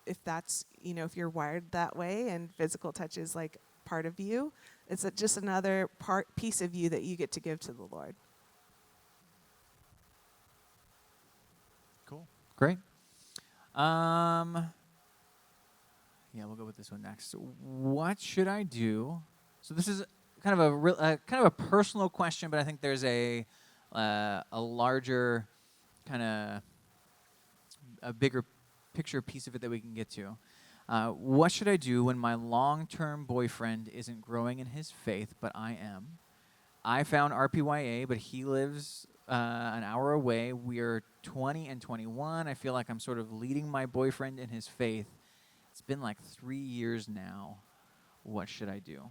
if that's, if you're wired that way and physical touch is like part of you, it's just another piece of you that you get to give to the Lord. Cool. Great. Yeah, we'll go with this one next. What should I do? So this is kind of a personal question, but I think there's a larger a bigger picture piece of it that we can get to. What should I do when my long-term boyfriend isn't growing in his faith, but I am? I found RPYA, but he lives an hour away. We are 20 and 21. I feel like I'm sort of leading my boyfriend in his faith. It's been like 3 years now. What should I do?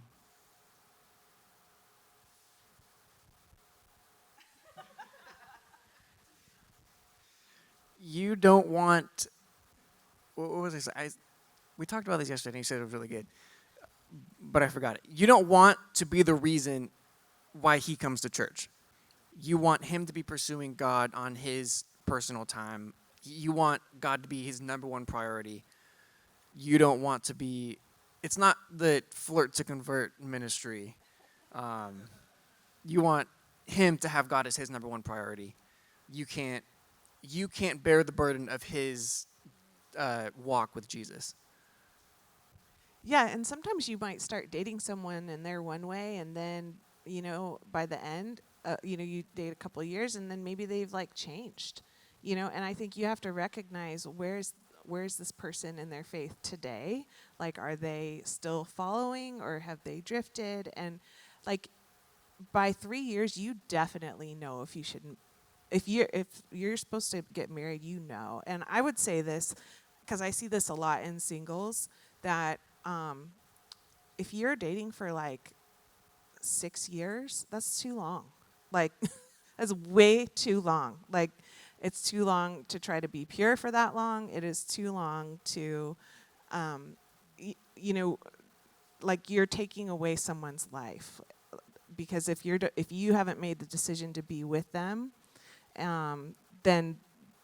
You don't want. What was I? We talked about this yesterday, and you said it was really good, but I forgot it. You don't want to be the reason why he comes to church. You want him to be pursuing God on his personal time. You want God to be his number one priority. You don't want to be. It's not the flirt to convert ministry. You want him to have God as his number one priority. You can't bear the burden of his walk with Jesus. Yeah, and sometimes you might start dating someone and they're one way, and then, by the end, you date a couple of years, and then maybe they've like changed, and I think you have to recognize where's this person in their faith today? Like, are they still following, or have they drifted? And like by 3 years, you definitely know if you shouldn't. If you're supposed to get married, And I would say this because I see this a lot in singles, that if you're dating for like 6 years, that's too long. Like, that's way too long. Like, it's too long to try to be pure for that long. It is too long to, like you're taking away someone's life. Because if you haven't made the decision to be with them, then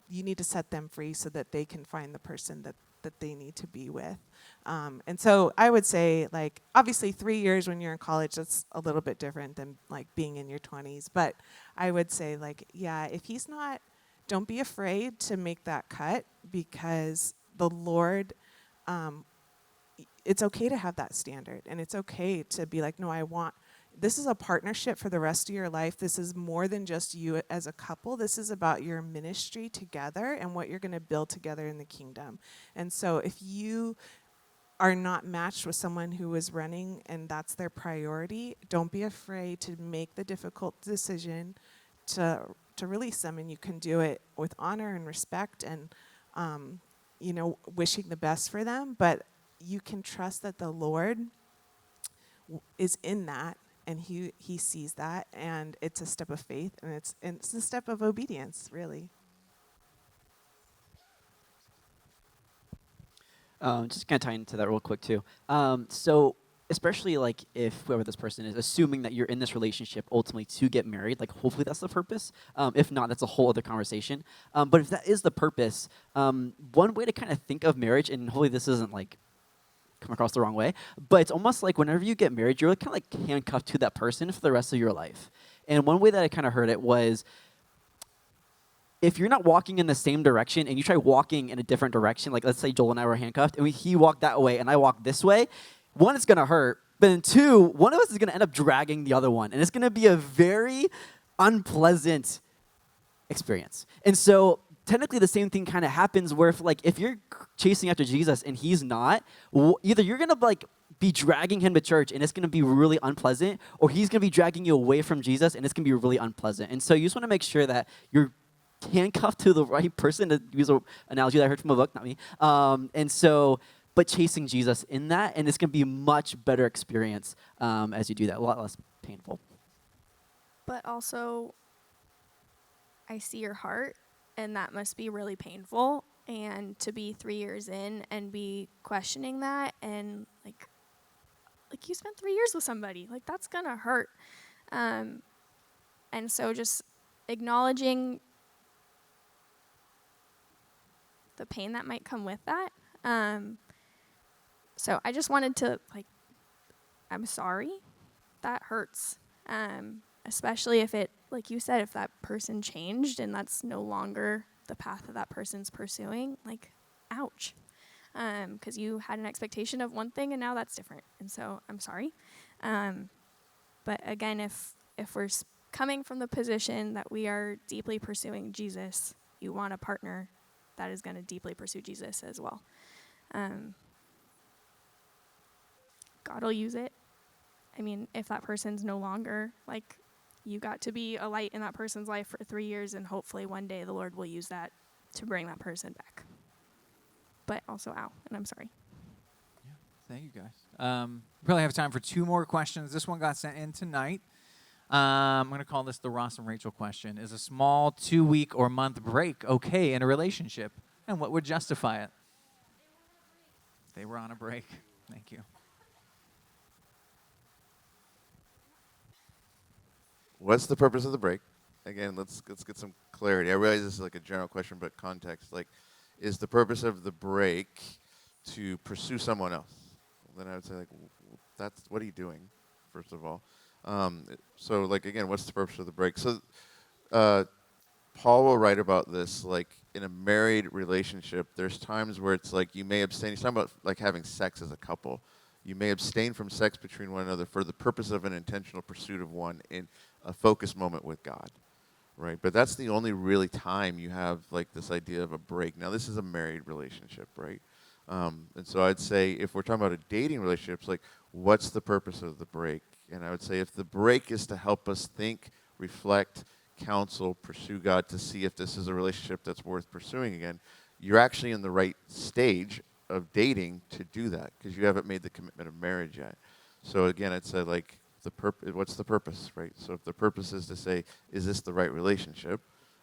you need to set them free so that they can find the person that they need to be with. And so I would say, like, obviously 3 years when you're in college, that's a little bit different than like being in your 20s. But I would say, like, yeah, if he's not, don't be afraid to make that cut, because the Lord, it's okay to have that standard, and it's okay to be like, no, this is a partnership for the rest of your life. This is more than just you as a couple. This is about your ministry together and what you're going to build together in the kingdom. And so if you are not matched with someone who is running and that's their priority, don't be afraid to make the difficult decision to release them. And you can do it with honor and respect, and wishing the best for them, but you can trust that the Lord is in that, and he sees that, and it's a step of faith, and it's a step of obedience, really. Just kind of tie into that real quick too. So especially like if whoever this person is, assuming that you're in this relationship ultimately to get married, like hopefully that's the purpose. If not, that's a whole other conversation. But if that is the purpose, one way to kind of think of marriage, and hopefully this isn't like come across the wrong way, but it's almost like whenever you get married, you're kind of like handcuffed to that person for the rest of your life. And one way that I kind of heard it was, if you're not walking in the same direction and you try walking in a different direction, like let's say Joel and I were handcuffed and he walked that way and I walked this way, one, it's going to hurt. But then two, one of us is going to end up dragging the other one. And it's going to be a very unpleasant experience. And so technically the same thing kind of happens where if you're chasing after Jesus and he's not, either you're going to be dragging him to church and it's going to be really unpleasant, or he's going to be dragging you away from Jesus and it's going to be really unpleasant. And so you just want to make sure that you're handcuffed to the right person, to use an analogy that I heard from a book, not me. But chasing Jesus in that, and it's going to be a much better experience as you do that, a lot less painful. But also, I see your heart, and that must be really painful. And to be 3 years in and be questioning that, and like you spent 3 years with somebody, like that's gonna hurt. And so just acknowledging the pain that might come with that. So I just wanted to, I'm sorry. That hurts. Especially if it, like you said, if that person changed and that's no longer the path that that person's pursuing, ouch. Because you had an expectation of one thing and now that's different. And so I'm sorry. But again, if we're coming from the position that we are deeply pursuing Jesus, you want a partner that is going to deeply pursue Jesus as well. God will use it. I mean, if that person's no longer, you got to be a light in that person's life for 3 years, and hopefully one day the Lord will use that to bring that person back. But also, ow, and I'm sorry. Yeah, thank you guys. We probably have time for 2 more questions. This one got sent in tonight. I'm going to call this the Ross and Rachel question. Is a small 2-week or month break okay in a relationship? And what would justify it? They were on a break. Thank you. What's the purpose of the break? Again, let's get some clarity. I realize this is a general question, but context. Is the purpose of the break to pursue someone else? Then I would say, that's what are you doing, first of all? Again, what's the purpose of the break? So, Paul will write about this, in a married relationship, there's times where it's you may abstain. He's talking about having sex as a couple. You may abstain from sex between one another for the purpose of an intentional pursuit of one in a focused moment with God, right? But that's the only really time you have this idea of a break. Now, this is a married relationship, right? And so I'd say if we're talking about a dating relationship, what's the purpose of the break? And I would say if the break is to help us think, reflect, counsel, pursue God to see if this is a relationship that's worth pursuing again, you're actually in the right stage of dating to do that because you haven't made the commitment of marriage yet. So again, I'd say what's the purpose, right? So if the purpose is to say, is this the right relationship?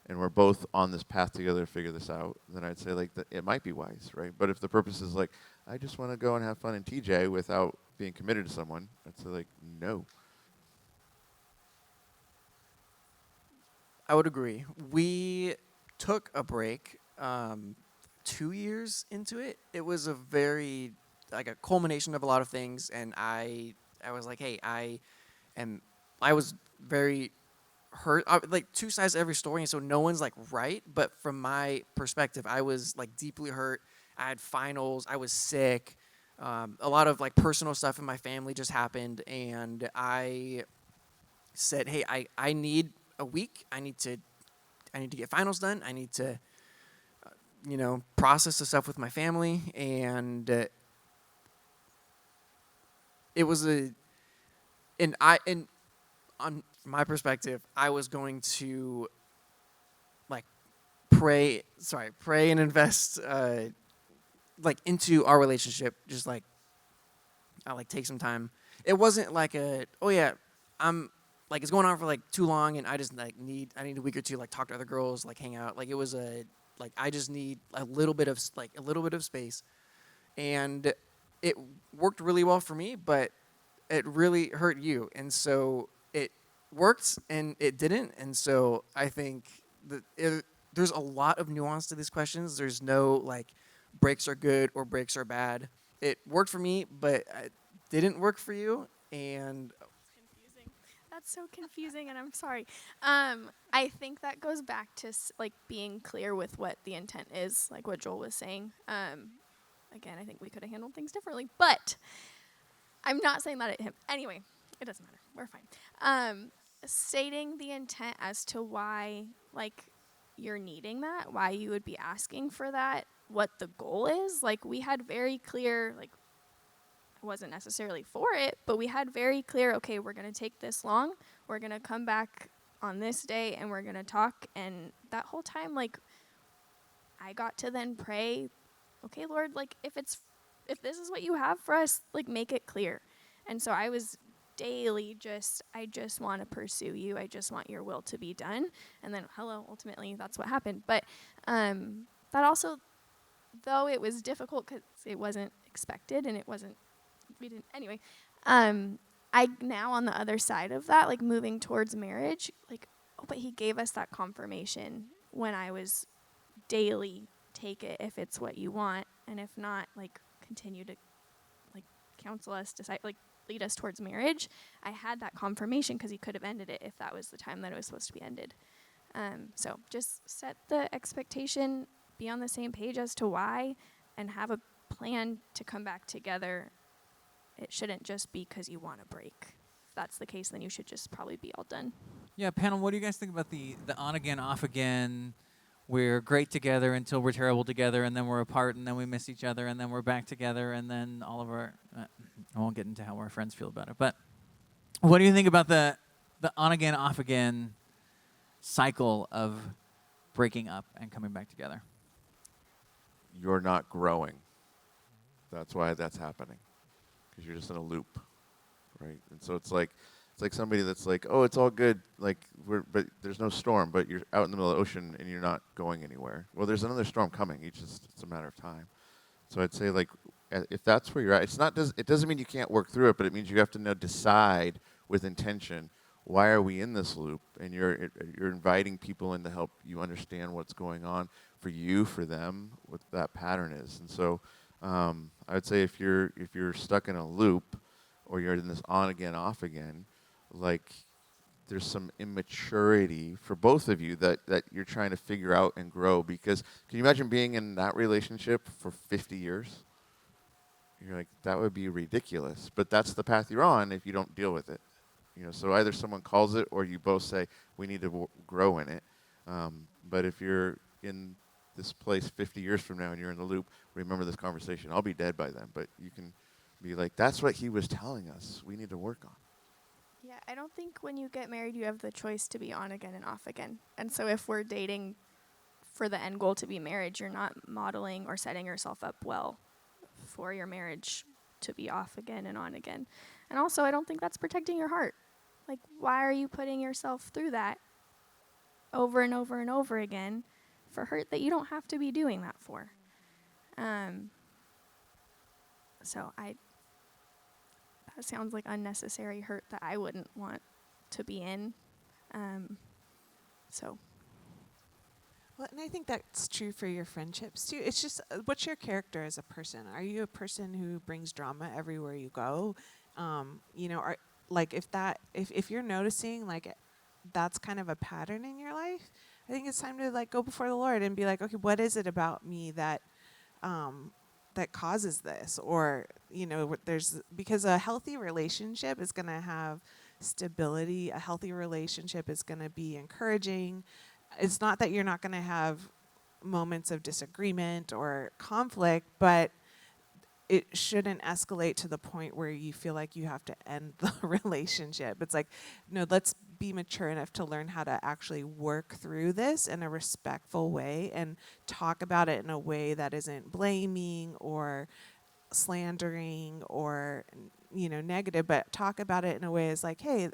And we're both on this path together to figure this out, then I'd say it might be wise, right? But if the purpose is I just want to go and have fun in TJ without being committed to someone, I'd say no. I would agree. We took a break 2 years into it. It was a very, a culmination of a lot of things, and I was hey, I was very hurt. 2 sides to every story, and so no one's right, but from my perspective, I was deeply hurt. I had finals. I was sick. A lot of personal stuff in my family just happened, and I said, hey, I need a week. I need to get finals done. I need to, process the stuff with my family. And it was on my perspective, I was going to pray and invest like into our relationship, just like I like take some time. It wasn't like oh yeah, I'm like it's going on for like too long and I just like I need a week or two like talk to other girls, like hang out. Like it was like I just need a little bit of space. And it worked really well for me, but it really hurt you. And so it worked and it didn't. And so I think there's a lot of nuance to these questions. There's no like breaks are good or breaks are bad. It worked for me, but it didn't work for you. And Confusing. That's so confusing, and I'm sorry. I think that goes back to like being clear with what the intent is, like what Joel was saying. Again, I think we could have handled things differently, but I'm not saying that at him. Anyway, it doesn't matter. We're fine. Stating the intent as to why, like, you're needing that, why you would be asking for that, what the goal is. Like, we had very clear, like, I wasn't necessarily for it, but we had very clear, okay, we're going to take this long. We're going to come back on this day and we're going to talk. And that whole time, like, I got to then pray, okay, Lord, like, if this is what you have for us, like, make it clear. And so I was daily I just want to pursue you. I just want your will to be done. And then, ultimately, that's what happened. But that also, though it was difficult because it wasn't expected and we didn't, anyway, I now on the other side of that, like, moving towards marriage, like, oh, but he gave us that confirmation when I was daily, take it if it's what you want, and if not, like, continue to, like, counsel us, decide, like, lead us towards marriage. I had that confirmation because he could have ended it if that was the time that it was supposed to be ended. So just set the expectation, be on the same page as to why, and have a plan to come back together. It shouldn't just be because you want a break. If that's the case, then you should just probably be all done. Yeah, panel, what do you guys think about the on again, off again? We're great together until we're terrible together, and then we're apart, and then we miss each other, and then we're back together, and then all of our... I won't get into how our friends feel about it, but what do you think about the on again, off again cycle of breaking up and coming back together? You're not growing. That's why that's happening. Because you're just in a loop, right? And so it's like somebody that's like, oh, it's all good, like but there's no storm, but you're out in the middle of the ocean and you're not going anywhere. Well, there's another storm coming. It's a matter of time. So I'd say, like, if that's where you're at, it doesn't mean you can't work through it, but it means you have to decide with intention, why are we in this loop? And you're inviting people in to help you understand what's going on for you, for them, what that pattern is. And so I would say if you're stuck in a loop, or you're in this on again, off again, like, there's some immaturity for both of you that you're trying to figure out and grow. Because can you imagine being in that relationship for 50 years? You're like, that would be ridiculous. But that's the path you're on if you don't deal with it. So either someone calls it or you both say, we need to grow in it. But if you're in this place 50 years from now and you're in the loop, remember this conversation. I'll be dead by then, but you can be like, that's what he was telling us we need to work on. Yeah, I don't think when you get married you have the choice to be on again and off again. And so if we're dating for the end goal to be marriage, you're not modeling or setting yourself up well for your marriage to be off again and on again. And also, I don't think that's protecting your heart. Like, why are you putting yourself through that over and over and over again for hurt that you don't have to be doing that for? So that sounds like unnecessary hurt that I wouldn't want to be in. So. Well, and I think that's true for your friendships too. It's just, what's your character as a person? Are you a person who brings drama everywhere you go? If you're noticing, like, that's kind of a pattern in your life, I think it's time to, like, go before the Lord and be like, okay, what is it about me that causes this? Or, because a healthy relationship is going to have stability. A healthy relationship is going to be encouraging. It's not that you're not going to have moments of disagreement or conflict, but it shouldn't escalate to the point where you feel like you have to end the relationship. It's like, no, let's be mature enough to learn how to actually work through this in a respectful way and talk about it in a way that isn't blaming or slandering or negative, but talk about it in a way as like, hey,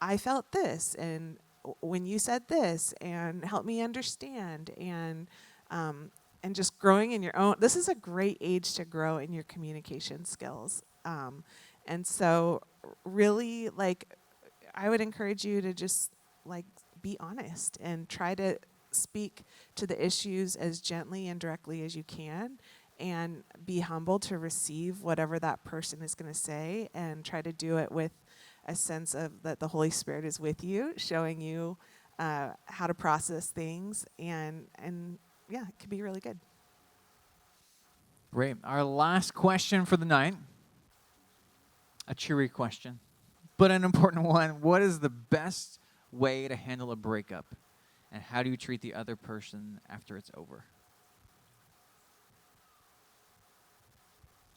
I felt this, and when you said this, and help me understand, and just growing in your own. This is a great age to grow in your communication skills, and so really, like, I would encourage you to just like be honest and try to speak to the issues as gently and directly as you can, and be humble to receive whatever that person is going to say, and try to do it with a sense of that the Holy Spirit is with you, showing you how to process things, and yeah, it could be really good. Great. Our last question for the night, a cheery question, but an important one. What is the best way to handle a breakup, and how do you treat the other person after it's over?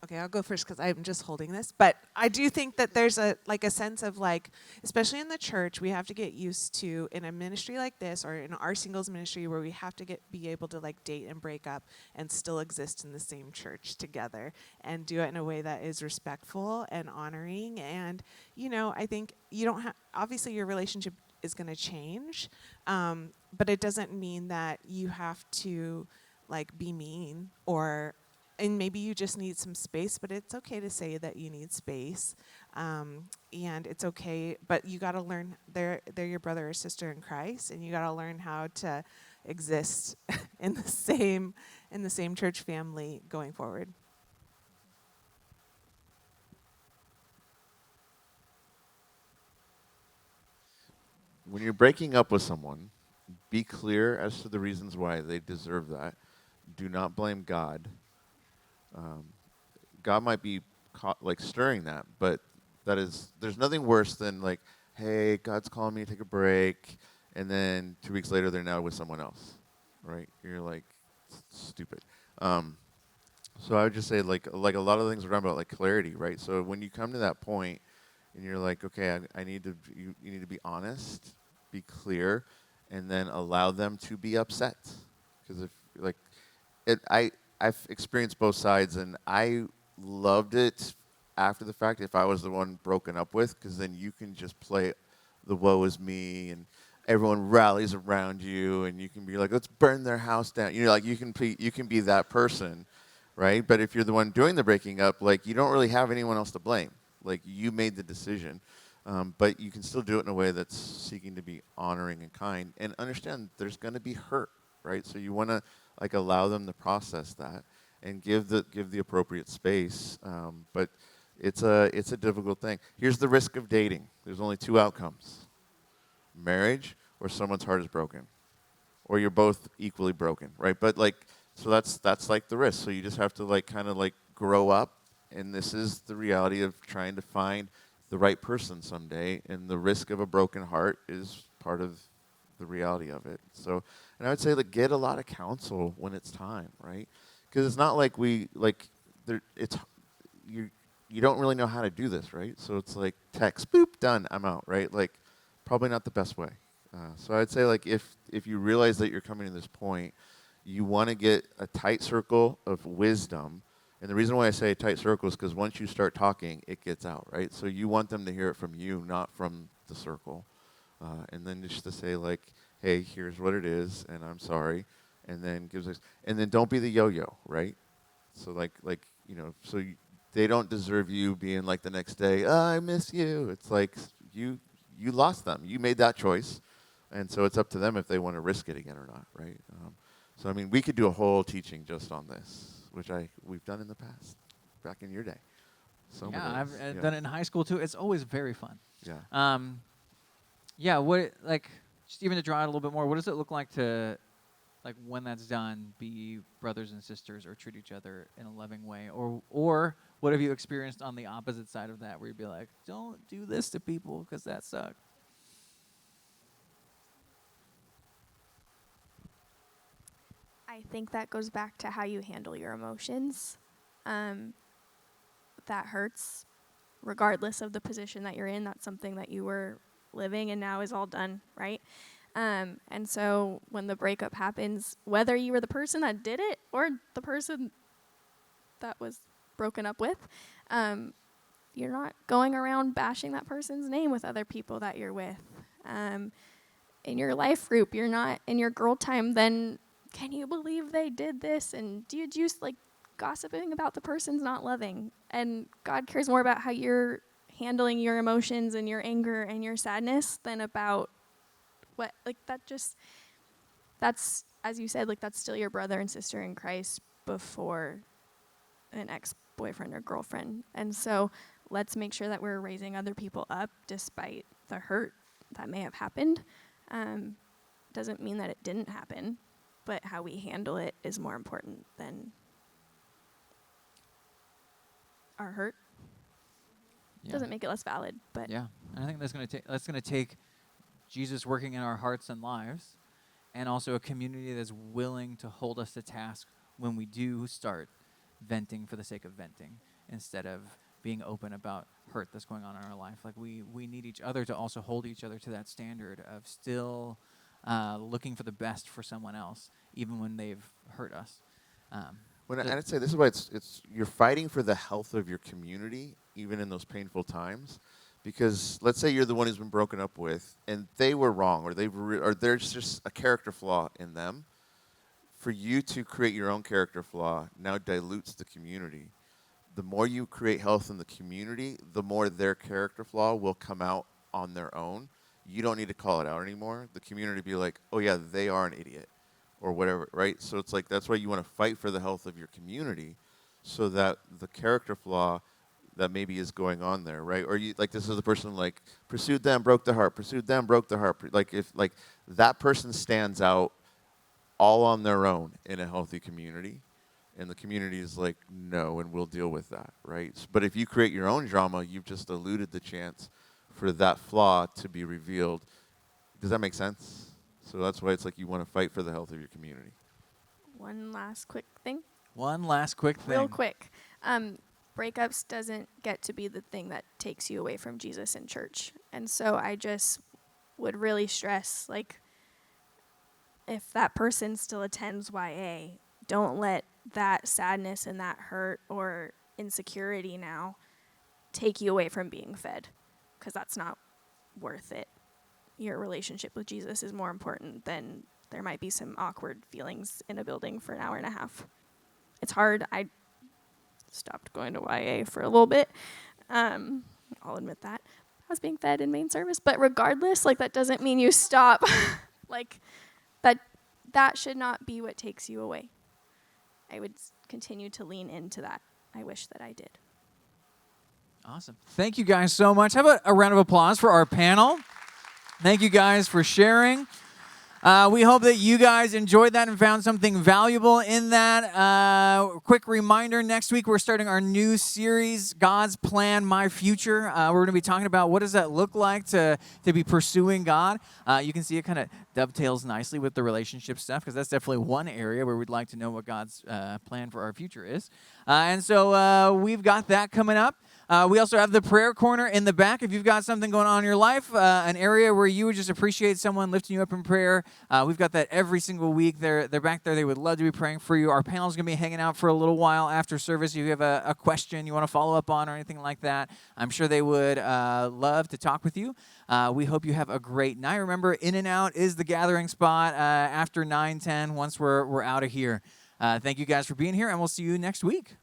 Okay, I'll go first because I'm just holding this. But I do think that there's a sense of like, especially in the church, we have to get used to, in a ministry like this or in our singles ministry, where we have to be able to like date and break up and still exist in the same church together and do it in a way that is respectful and honoring. And I think you don't have, obviously your relationship is going to change, but it doesn't mean that you have to like be mean and maybe you just need some space, but it's okay to say that you need space. And it's okay, but you got to learn they're your brother or sister in Christ, and you got to learn how to exist in the same church family going forward. When you're breaking up with someone, be clear as to the reasons why they deserve that. Do not blame God. God might be like stirring that, but there's nothing worse than like, hey, God's calling me to take a break, and then 2 weeks later they're now with someone else, right? You're like, stupid. So I would just say like a lot of things around about like clarity, right? So when you come to that point and you're like, okay, I need to, you need to be honest, be clear, and then allow them to be upset, because if like I've experienced both sides, and I loved it after the fact if I was the one broken up with, because then you can just play the woe is me, and everyone rallies around you, and you can be like, let's burn their house down. Like you can be that person, right? But if you're the one doing the breaking up, like you don't really have anyone else to blame. Like you made the decision, but you can still do it in a way that's seeking to be honoring and kind, and understand there's going to be hurt, right? So you want to like allow them to process that and give the appropriate space. But it's a difficult thing. Here's the risk of dating. There's only 2 outcomes: marriage, or someone's heart is broken, or you're both equally broken, right? But like, so that's like the risk. So you just have to like kind of like grow up, and this is the reality of trying to find the right person someday, and the risk of a broken heart is part of the reality of it. So, and I would say like get a lot of counsel when it's time, right? Because it's not like you don't really know how to do this, right? So it's like text, boop, done, I'm out, right? Like probably not the best way. So I'd say like if you realize that you're coming to this point, you want to get a tight circle of wisdom. And the reason why I say tight circle is because once you start talking, it gets out, right? So you want them to hear it from you, not from the circle. And then just to say like, hey, here's what it is, and I'm sorry, and then and then don't be the yo-yo, right? So they don't deserve you being like the next day, oh, I miss you. It's like you lost them. You made that choice, and so it's up to them if they want to risk it again or not, right? So I mean, we could do a whole teaching just on this, which we've done in the past, back in your day. I've done it in high school too. It's always very fun. Yeah. What like just even to draw out a little bit more, what does it look like to like when that's done, be brothers and sisters or treat each other in a loving way? Or what have you experienced on the opposite side of that, where you'd be like, don't do this to people because that sucked? I think that goes back to how you handle your emotions. That hurts, regardless of the position that you're in. That's something that you were living and now is all done, right? And so when the breakup happens, whether you were the person that did it or the person that was broken up with, you're not going around bashing that person's name with other people that you're with. In your life group, you're not in your girl time, then can you believe they did this? And do you just like gossiping about the person's not loving? And God cares more about how you're handling your emotions and your anger and your sadness than about what, like that's, as you said, like that's still your brother and sister in Christ before an ex-boyfriend or girlfriend. And so let's make sure that we're raising other people up despite the hurt that may have happened. Doesn't mean that it didn't happen, but how we handle it is more important than our hurt. Yeah. Doesn't make it less valid, but Yeah, and I think that's going to take Jesus working in our hearts and lives, and also a community that's willing to hold us to task when we do start venting for the sake of venting instead of being open about hurt that's going on in our life. Like we need each other to also hold each other to that standard of still looking for the best for someone else, even when they've hurt us. And I'd say this is why it's you're fighting for the health of your community, even in those painful times. Because let's say you're the one who's been broken up with, and they were wrong, or or there's just a character flaw in them. For you to create your own character flaw now dilutes the community. The more you create health in the community, the more their character flaw will come out on their own. You don't need to call it out anymore. The community be like, oh yeah, they are an idiot, or whatever, right? So it's like that's why you want to fight for the health of your community, so that the character flaw that maybe is going on there, right? Or you like this is the person like pursued them, broke their heart, pursued them, broke their heart. Like if like that person stands out all on their own in a healthy community, and the community is like, no, and we'll deal with that, right? But if you create your own drama, you've just eluded the chance for that flaw to be revealed. Does that make sense? So that's why it's like you want to fight for the health of your community. one last quick thing. One last quick thing. Real quick. Breakups doesn't get to be the thing that takes you away from Jesus in church. And so I just would really stress, like, if that person still attends YA, don't let that sadness and that hurt or insecurity now take you away from being fed, because that's not worth it. Your relationship with Jesus is more important than there might be some awkward feelings in a building for an hour and a half. It's hard. I stopped going to YA for a little bit. I'll admit that. I was being fed in main service, but regardless, like that doesn't mean you stop. Like that should not be what takes you away. I would continue to lean into that. I wish that I did. Awesome. Thank you guys so much. How about a round of applause for our panel? Thank you guys for sharing. We hope that you guys enjoyed that and found something valuable in that. Quick reminder, next week we're starting our new series, God's Plan, My Future. We're going to be talking about what does that look like to be pursuing God. You can see it kind of dovetails nicely with the relationship stuff, because that's definitely one area where we'd like to know what God's plan for our future is. And so we've got that coming up. We also have the prayer corner in the back. If you've got something going on in your life, an area where you would just appreciate someone lifting you up in prayer, we've got that every single week. They're back there. They would love to be praying for you. Our panel's going to be hanging out for a little while after service. If you have a question you want to follow up on or anything like that, I'm sure they would love to talk with you. We hope you have a great night. Remember, In-N-Out is the gathering spot after 9:10 once we're out of here. Thank you guys for being here, and we'll see you next week.